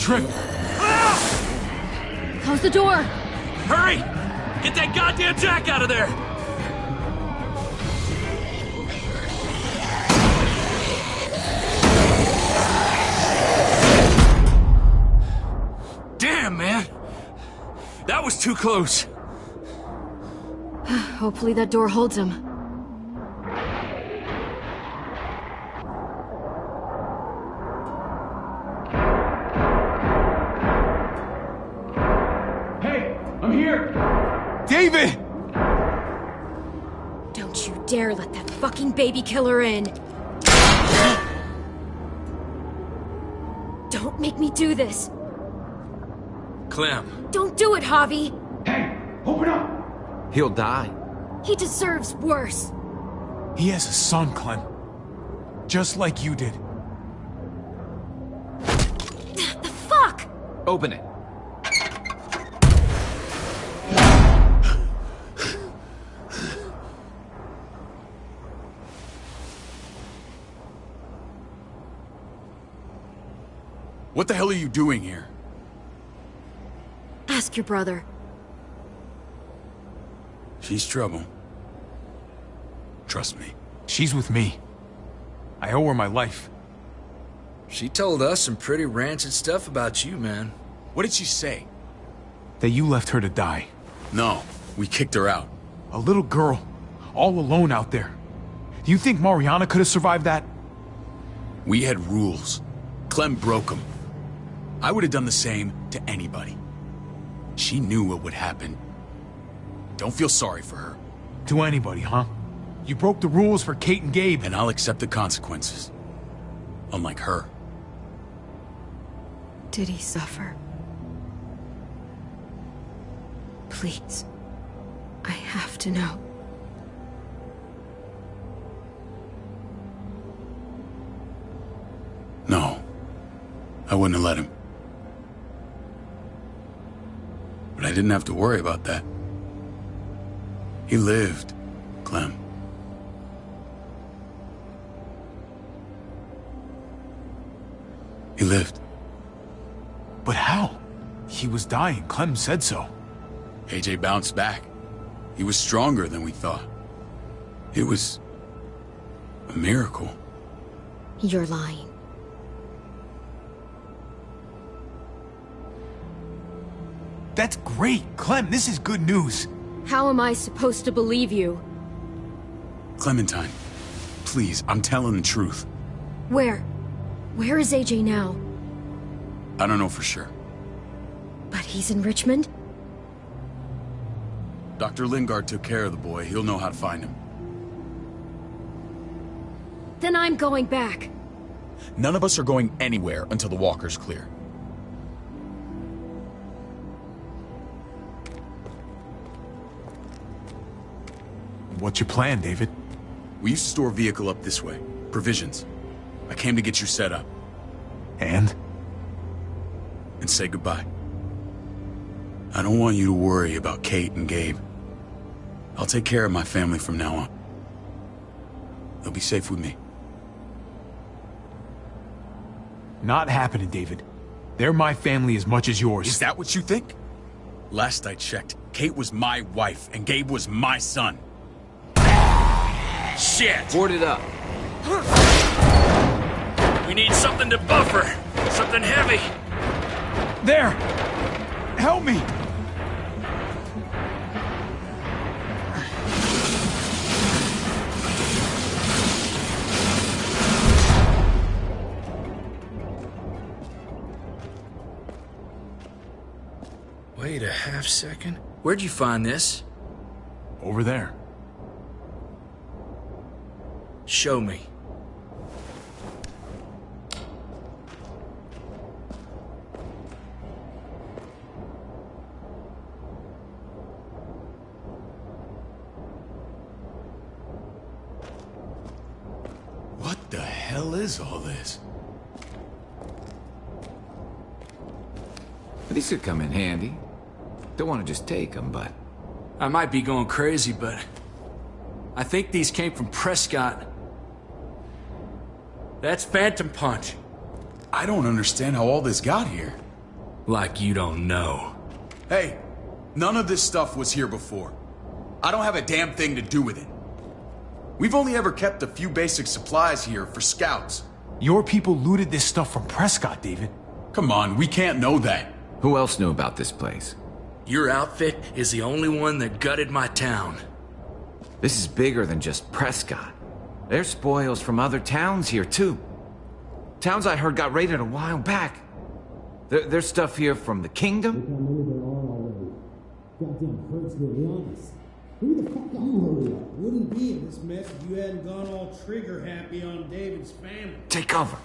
trip. Close the door! Hurry! Get that goddamn Jack out of there! Damn, man! That was too close. Hopefully that door holds him. Hey, I'm here! David! Don't you dare let that fucking baby killer in! Don't make me do this! Clem. Don't do it, Javi! Open up! He'll die. He deserves worse! He has a son, Clem. Just like you did. The fuck?! Open it. What the hell are you doing here? Ask your brother. She's trouble. Trust me. She's with me. I owe her my life. She told us some pretty rancid stuff about you, man. What did she say? That you left her to die. No, we kicked her out. A little girl, all alone out there. Do you think Mariana could have survived that? We had rules. Clem broke them. I would have done the same to anybody. She knew what would happen. Don't feel sorry for her. To anybody, huh? You broke the rules for Kate and Gabe. And I'll accept the consequences. Unlike her. Did he suffer? Please. I have to know. No. I wouldn't have let him. But I didn't have to worry about that. He lived, Clem. He lived. But how? He was dying. Clem said so. AJ bounced back. He was stronger than we thought. It was a miracle. You're lying. That's great! Clem, this is good news! How am I supposed to believe you? Clementine, please, I'm telling the truth. Where? Where is AJ now? I don't know for sure. But he's in Richmond? Dr. Lingard took care of the boy. He'll know how to find him. Then I'm going back. None of us are going anywhere until the walker's clear. What's your plan, David? We used to store a vehicle up this way. Provisions. I came to get you set up. And? And say goodbye. I don't want you to worry about Kate and Gabe. I'll take care of my family from now on. They'll be safe with me. Not happening, David. They're my family as much as yours. Is that what you think? Last I checked, Kate was my wife and Gabe was my son. Shit! Board it up. We need something to buffer. Something heavy. There! Help me! Wait a half second. Where'd you find this? Over there. Show me. What the hell is all this? These could come in handy. Don't want to just take them, but... I might be going crazy, but... I think these came from Prescott. That's Phantom Punch. I don't understand how all this got here. Like you don't know. Hey, none of this stuff was here before. I don't have a damn thing to do with it. We've only ever kept a few basic supplies here for scouts. Your people looted this stuff from Prescott, David. Come on, we can't know that. Who else knew about this place? Your outfit is the only one that gutted my town. This is bigger than just Prescott. There's spoils from other towns here, too. Towns I heard got raided a while back. There's stuff here from the kingdom. Goddamn hurts to be honest. Who the fuck are you? Wouldn't be in this mess if you hadn't gone all trigger happy on David's family. Take cover.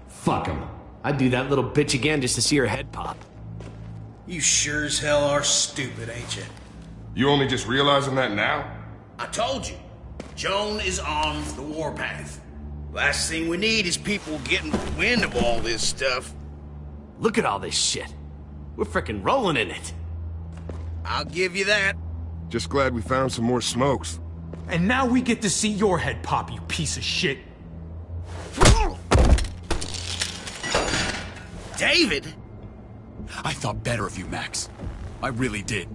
Fuck him. I'd do that little bitch again just to see her head pop. You sure as hell are stupid, ain't you? You only just realizing that now? I told you. Joan is on the warpath. Last thing we need is people getting wind of all this stuff. Look at all this shit. We're frickin' rolling in it. I'll give you that. Just glad we found some more smokes. And now we get to see your head pop, you piece of shit. David? I thought better of you, Max. I really did.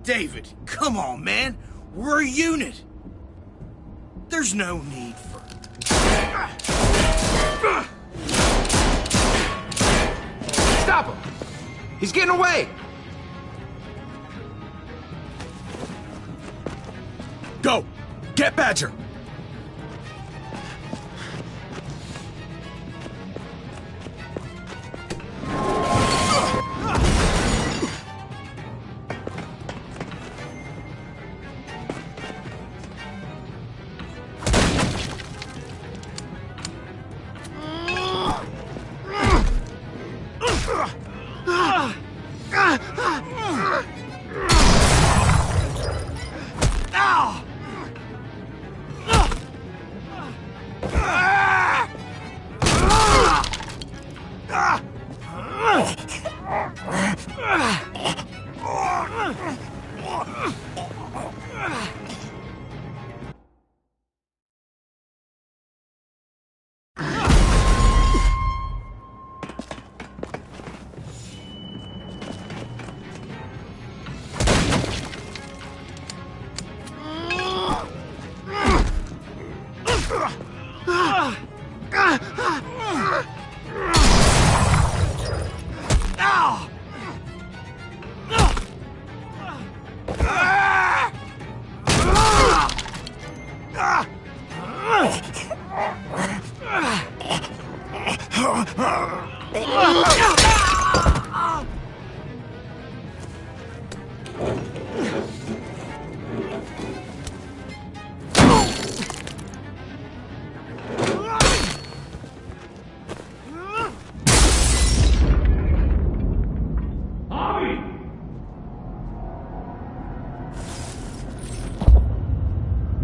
David, come on, man. We're a unit. There's no need for... Stop him! He's getting away! Go! Get Badger!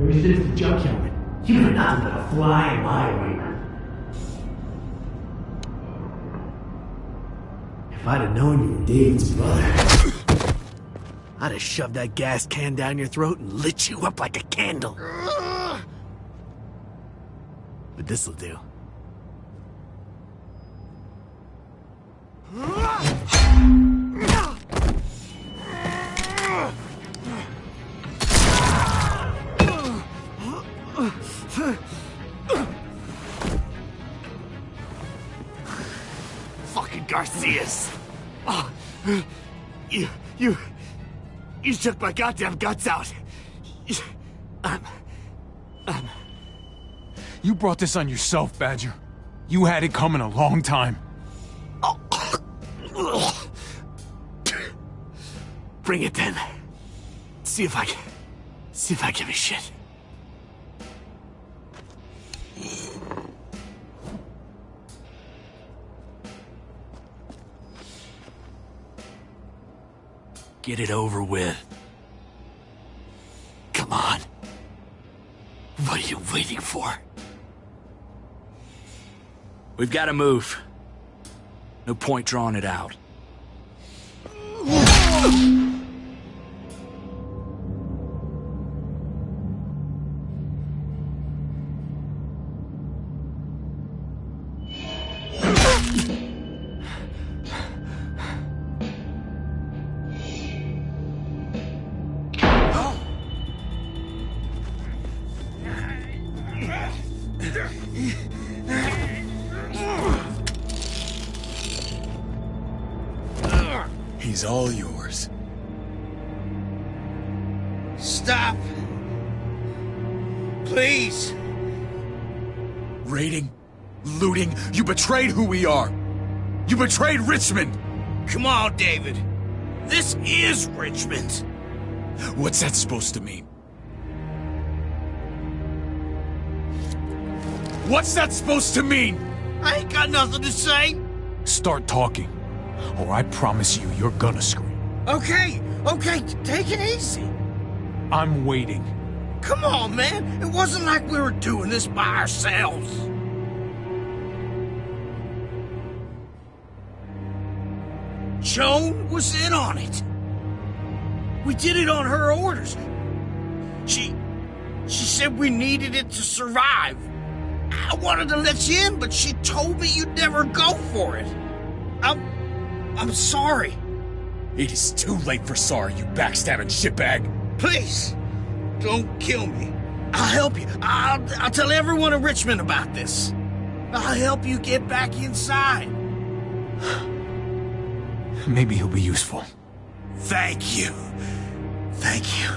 Ever since the junkyard, you've been nothing but a fly in my ointment. If I'd have known you were David's brother, I'd have shoved that gas can down your throat and lit you up like a candle. But this'll do. Fucking Garcias! Oh, you took my goddamn guts out. You brought this on yourself, Badger. You had it coming a long time. Bring it then. See if I give a shit. Get it over with. Come on. What are you waiting for? We've got to move. No point drawing it out. He's all yours. Stop. Please. Raiding, looting, you betrayed who we are. You betrayed Richmond. Come on, David. This is Richmond. What's that supposed to mean? What's that supposed to mean? I ain't got nothing to say. Start talking, or I promise you, you're gonna scream. Okay, take it easy. I'm waiting. Come on, man. It wasn't like we were doing this by ourselves. Joan was in on it. We did it on her orders. She said we needed it to survive. I wanted to let you in, but she told me you'd never go for it. I'm sorry. It is too late for sorry, you backstabbing shitbag. Please, don't kill me. I'll help you. I'll tell everyone in Richmond about this. I'll help you get back inside. Maybe he'll be useful. Thank you. Thank you.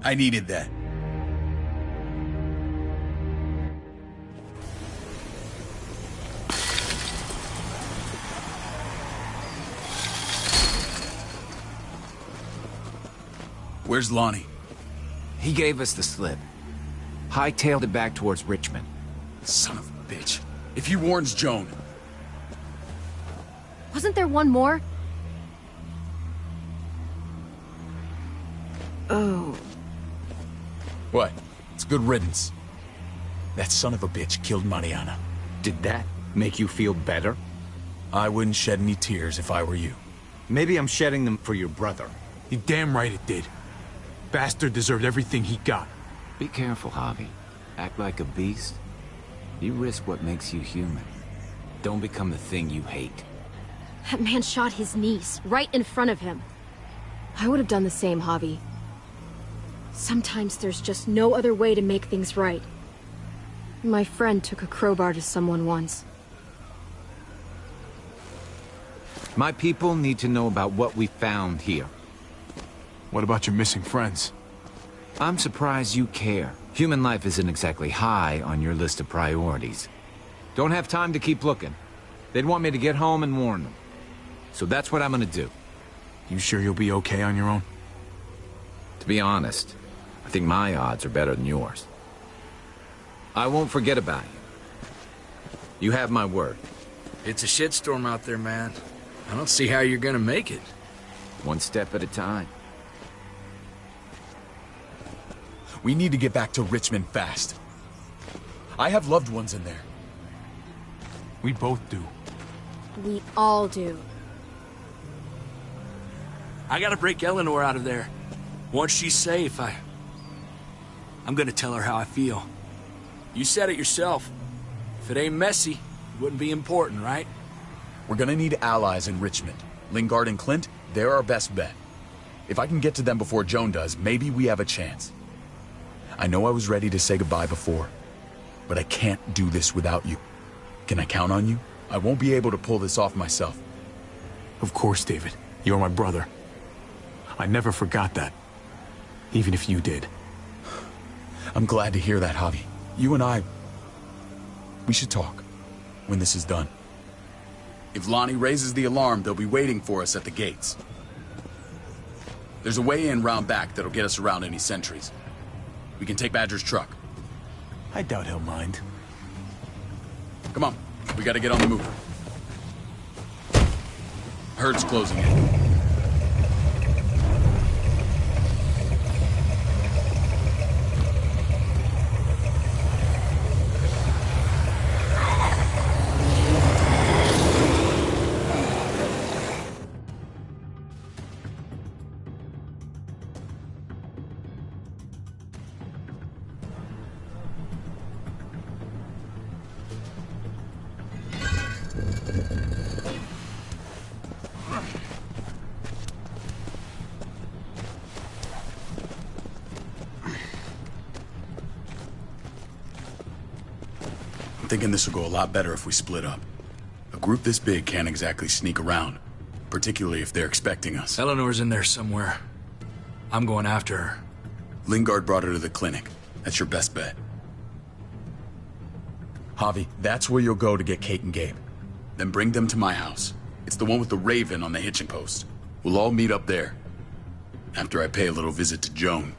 I needed that. Where's Lonnie? He gave us the slip. Hightailed it back towards Richmond. Son of a bitch. If he warns Joan... Wasn't there one more? Oh. What? It's good riddance. That son of a bitch killed Mariana. Did that make you feel better? I wouldn't shed any tears if I were you. Maybe I'm shedding them for your brother. You're damn right it did. Bastard deserved everything he got. Be careful, Javi. Act like a beast. You risk what makes you human. Don't become the thing you hate. That man shot his niece, right in front of him. I would have done the same, Javi. Sometimes there's just no other way to make things right. My friend took a crowbar to someone once. My people need to know about what we found here. What about your missing friends? I'm surprised you care. Human life isn't exactly high on your list of priorities. Don't have time to keep looking. They'd want me to get home and warn them. So that's what I'm gonna do. You sure you'll be okay on your own? To be honest, I think my odds are better than yours. I won't forget about you. You have my word. It's a shitstorm out there, man. I don't see how you're gonna make it. One step at a time. We need to get back to Richmond fast. I have loved ones in there. We both do. We all do. I gotta break Eleanor out of there. Once she's safe, I'm gonna tell her how I feel. You said it yourself. If it ain't messy, it wouldn't be important, right? We're gonna need allies in Richmond. Lingard and Clint, they're our best bet. If I can get to them before Joan does, maybe we have a chance. I know I was ready to say goodbye before, but I can't do this without you. Can I count on you? I won't be able to pull this off myself. Of course, David. You're my brother. I never forgot that. Even if you did. I'm glad to hear that, Javi. You and I... we should talk. When this is done. If Lonnie raises the alarm, they'll be waiting for us at the gates. There's a way in round back that'll get us around any sentries. We can take Badger's truck. I doubt he'll mind. Come on, we gotta get on the move. Herd's closing in. I'm thinking this will go a lot better if we split up. A group this big can't exactly sneak around, particularly if they're expecting us. Eleanor's in there somewhere. I'm going after her. Lingard brought her to the clinic. That's your best bet. Javi, that's where you'll go to get Kate and Gabe. Then bring them to my house. It's the one with the raven on the hitching post. We'll all meet up there. After I pay a little visit to Joan.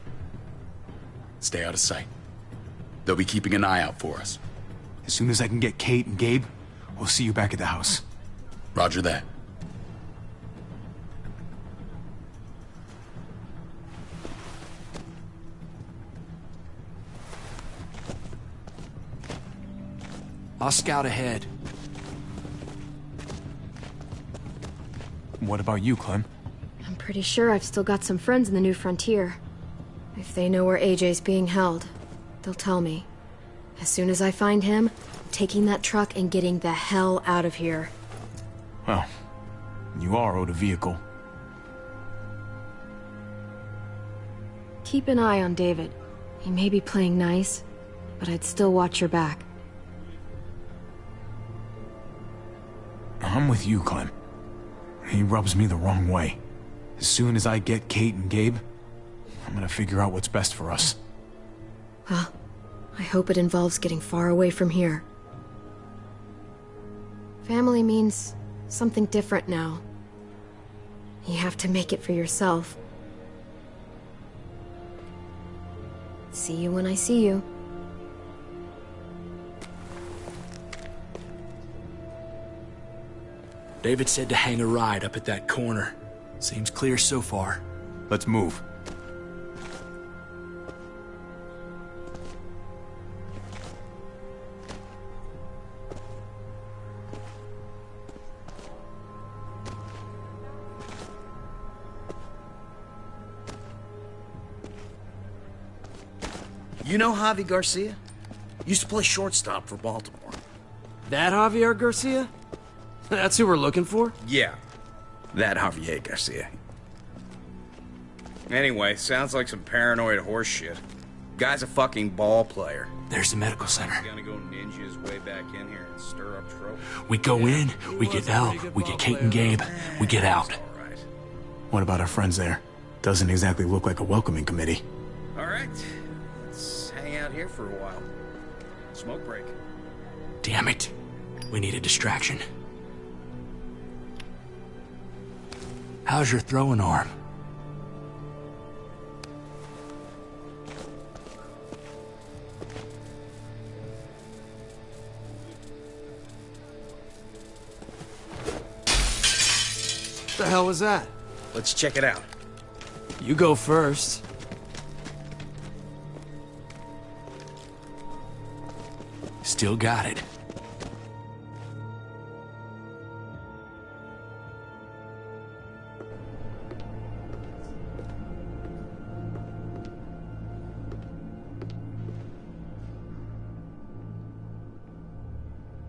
Stay out of sight. They'll be keeping an eye out for us. As soon as I can get Kate and Gabe, we'll see you back at the house. Roger that. I'll scout ahead. What about you, Clem? I'm pretty sure I've still got some friends in the New Frontier. If they know where AJ's being held, they'll tell me. As soon as I find him, I'm taking that truck and getting the hell out of here. Well, you are owed a vehicle. Keep an eye on David. He may be playing nice, but I'd still watch your back. I'm with you, Clem. He rubs me the wrong way. As soon as I get Kate and Gabe, I'm gonna figure out what's best for us. Well, I hope it involves getting far away from here. Family means something different now. You have to make it for yourself. See you when I see you. David said to hang a ride up at that corner. Seems clear so far. Let's move. You know Javi Garcia? Used to play shortstop for Baltimore. That Javier Garcia? That's who we're looking for? Yeah, that Javier Garcia. Anyway, sounds like some paranoid horse shit. Guy's a fucking ball player. There's the medical center. He's gonna go ninja his way back in here and stir up trouble. We go in, we get Elle, we get Kate and Gabe, we get out. What about our friends there? Doesn't exactly look like a welcoming committee. All right, let's hang out here for a while. Smoke break. Damn it. We need a distraction. How's your throwing arm? What the hell was that? Let's check it out. You go first. Still got it.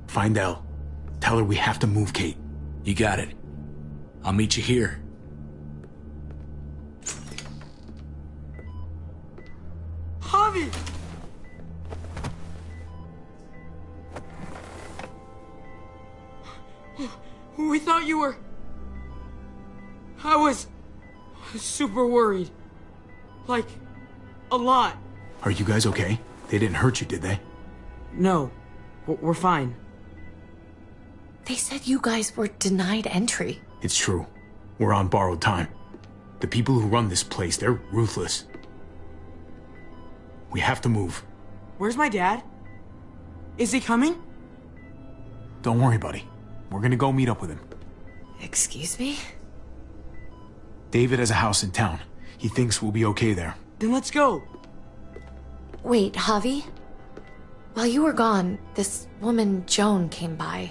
Find Elle. Tell her we have to move Kate. You got it. I'll meet you here. Javi! We thought you were... I was super worried. Like, a lot. Are you guys okay? They didn't hurt you, did they? No, we're fine. They said you guys were denied entry. It's true. We're on borrowed time. The people who run this place, they're ruthless. We have to move. Where's my dad? Is he coming? Don't worry, buddy. We're gonna go meet up with him. Excuse me? David has a house in town. He thinks we'll be okay there. Then let's go. Wait, Javi? While you were gone, this woman, Joan, came by.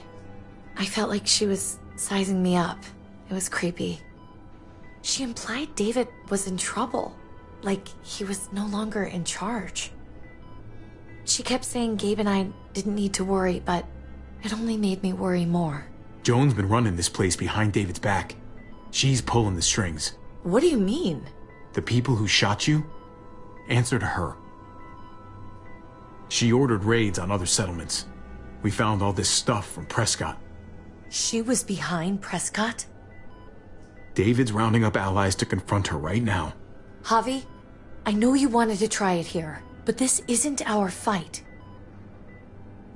I felt like she was sizing me up. It was creepy. She implied David was in trouble. Like he was no longer in charge. She kept saying Gabe and I didn't need to worry, but it only made me worry more. Joan's been running this place behind David's back. She's pulling the strings. What do you mean? The people who shot you answer to her. She ordered raids on other settlements. We found all this stuff from Prescott. She was behind Prescott? David's rounding up allies to confront her right now. Javi, I know you wanted to try it here, but this isn't our fight.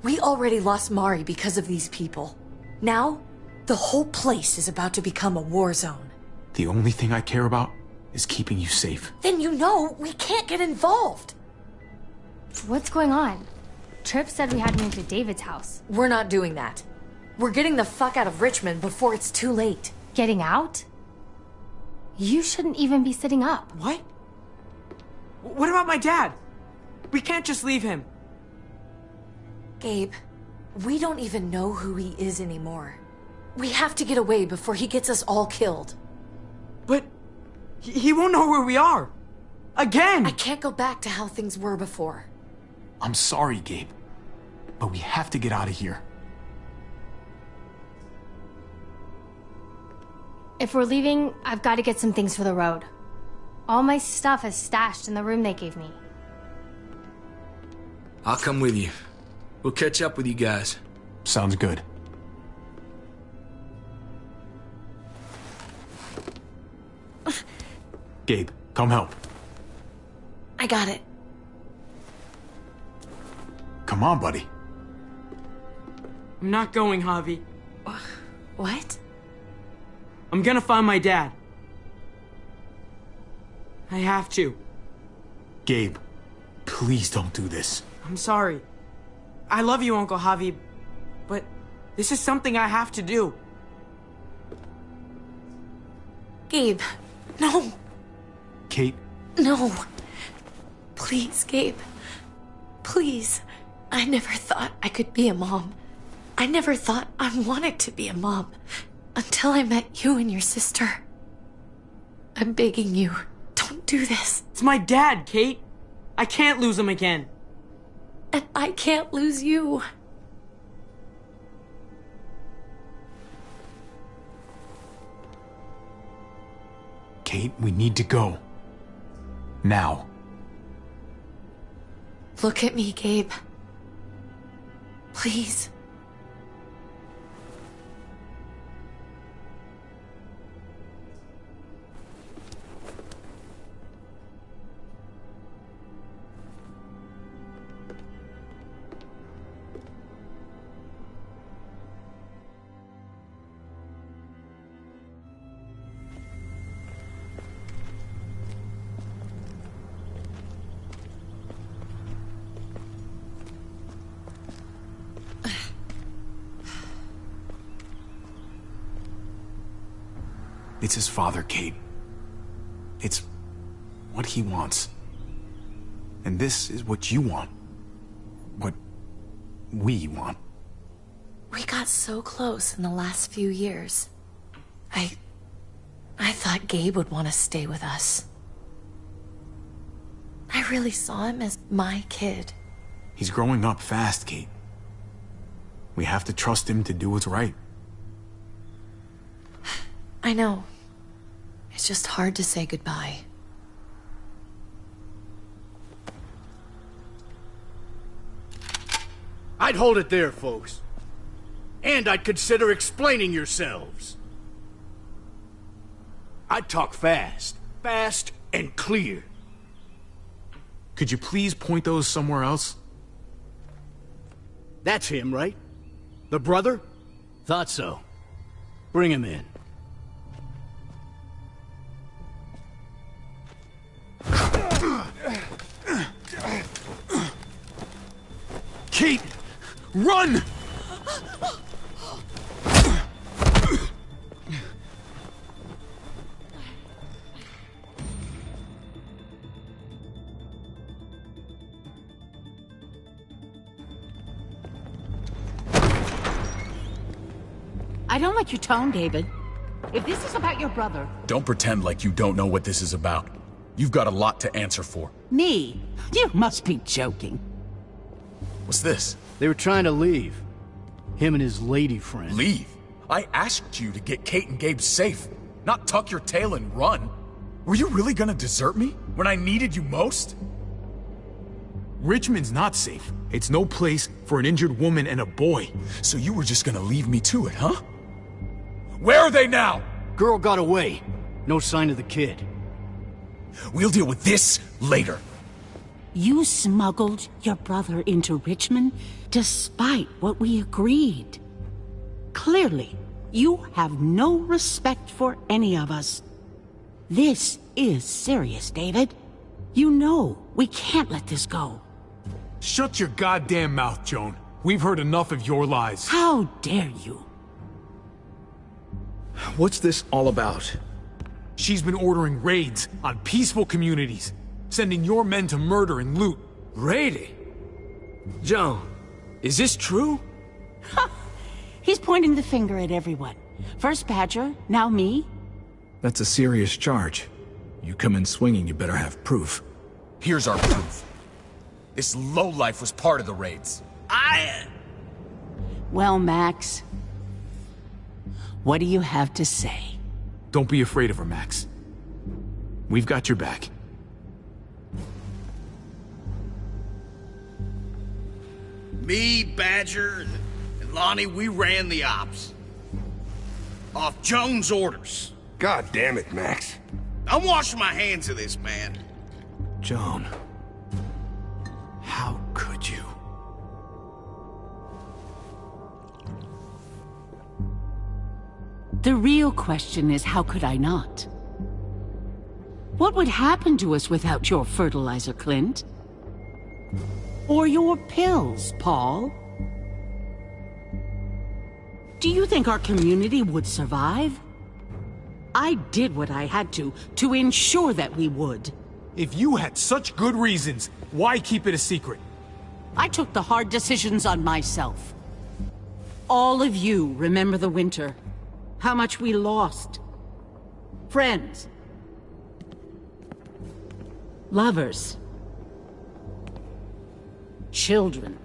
We already lost Mari because of these people. Now, the whole place is about to become a war zone. The only thing I care about is keeping you safe. Then you know we can't get involved. What's going on? Tripp said we had to move to David's house. We're not doing that. We're getting the fuck out of Richmond before it's too late. Getting out? You shouldn't even be sitting up. What? What about my dad? We can't just leave him. Gabe, we don't even know who he is anymore. We have to get away before he gets us all killed. But he won't know where we are. Again! I can't go back to how things were before. I'm sorry, Gabe, but we have to get out of here. If we're leaving, I've got to get some things for the road. All my stuff is stashed in the room they gave me. I'll come with you. We'll catch up with you guys. Sounds good. Gabe, come help. I got it. Come on, buddy. I'm not going, Javi. What? I'm gonna find my dad. I have to. Gabe, please don't do this. I'm sorry. I love you, Uncle Javi, but this is something I have to do. Gabe, no. Kate? No. Please, Gabe. Please. I never thought I could be a mom. I never thought I wanted to be a mom until I met you and your sister. I'm begging you, don't do this. It's my dad, Kate. I can't lose him again. And I can't lose you. Kate, we need to go. Now. Look at me, Gabe. Please. It's his father, Kate. It's what he wants. And this is what you want. What we want. We got so close in the last few years. I thought Gabe would want to stay with us. I really saw him as my kid. He's growing up fast, Kate. We have to trust him to do what's right. I know. It's just hard to say goodbye. I'd hold it there, folks. And I'd consider explaining yourselves. I'd talk fast. Fast and clear. Could you please point those somewhere else? That's him, right? The brother? Thought so. Bring him in. Kate! Run! I don't like your tone, David. If this is about your brother... Don't pretend like you don't know what this is about. You've got a lot to answer for. Me? You must be joking. What's this? They were trying to leave. Him and his lady friend. Leave? I asked you to get Kate and Gabe safe, not tuck your tail and run. Were you really gonna desert me when I needed you most? Richmond's not safe. It's no place for an injured woman and a boy. So you were just gonna leave me to it, huh? Where are they now? Girl got away. No sign of the kid. We'll deal with this later. You smuggled your brother into Richmond despite what we agreed. Clearly, you have no respect for any of us. This is serious, David. You know we can't let this go. Shut your goddamn mouth, Joan. We've heard enough of your lies. How dare you? What's this all about? She's been ordering raids on peaceful communities, sending your men to murder and loot. Raiding? Joan, is this true? He's pointing the finger at everyone. First Badger, now me. That's a serious charge. You come in swinging, you better have proof. Here's our proof. This lowlife was part of the raids. Well, Max, what do you have to say? Don't be afraid of her, Max. We've got your back. Me, Badger, and Lonnie, we ran the ops. Off Joan's orders. God damn it, Max. I'm washing my hands of this, man. Joan. How could you? The real question is, how could I not? What would happen to us without your fertilizer, Clint? Or your pills, Paul? Do you think our community would survive? I did what I had to ensure that we would. If you had such good reasons, why keep it a secret? I took the hard decisions on myself. All of you remember the winter. How much we lost. Friends. Lovers. Children.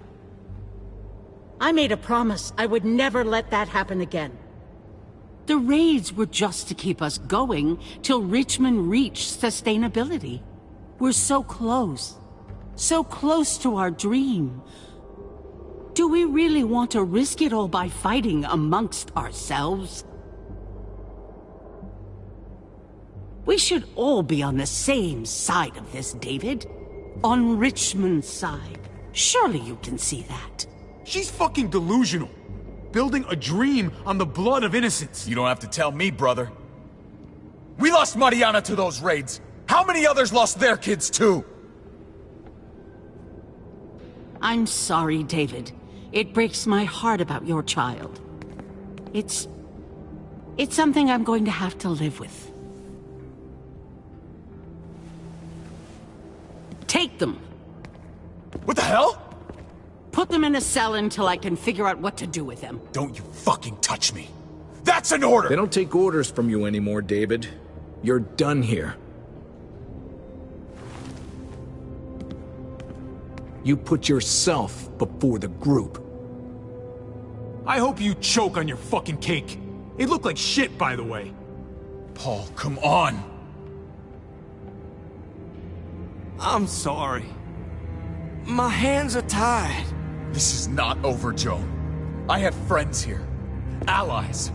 I made a promise I would never let that happen again. The raids were just to keep us going till Richmond reached sustainability. We're so close to our dream. Do we really want to risk it all by fighting amongst ourselves? We should all be on the same side of this, David. On Richmond's side. Surely you can see that. She's fucking delusional. Building a dream on the blood of innocents. You don't have to tell me, brother. We lost Mariana to those raids. How many others lost their kids too? I'm sorry, David. It breaks my heart about your child. It's something I'm going to have to live with. Take them. What the hell? Put them in a cell until I can figure out what to do with them. Don't you fucking touch me. That's an order! They don't take orders from you anymore, David. You're done here. You put yourself before the group. I hope you choke on your fucking cake. It looked like shit, by the way. Paul, come on. I'm sorry. My hands are tied. This is not over, Joan. I have friends here. Allies.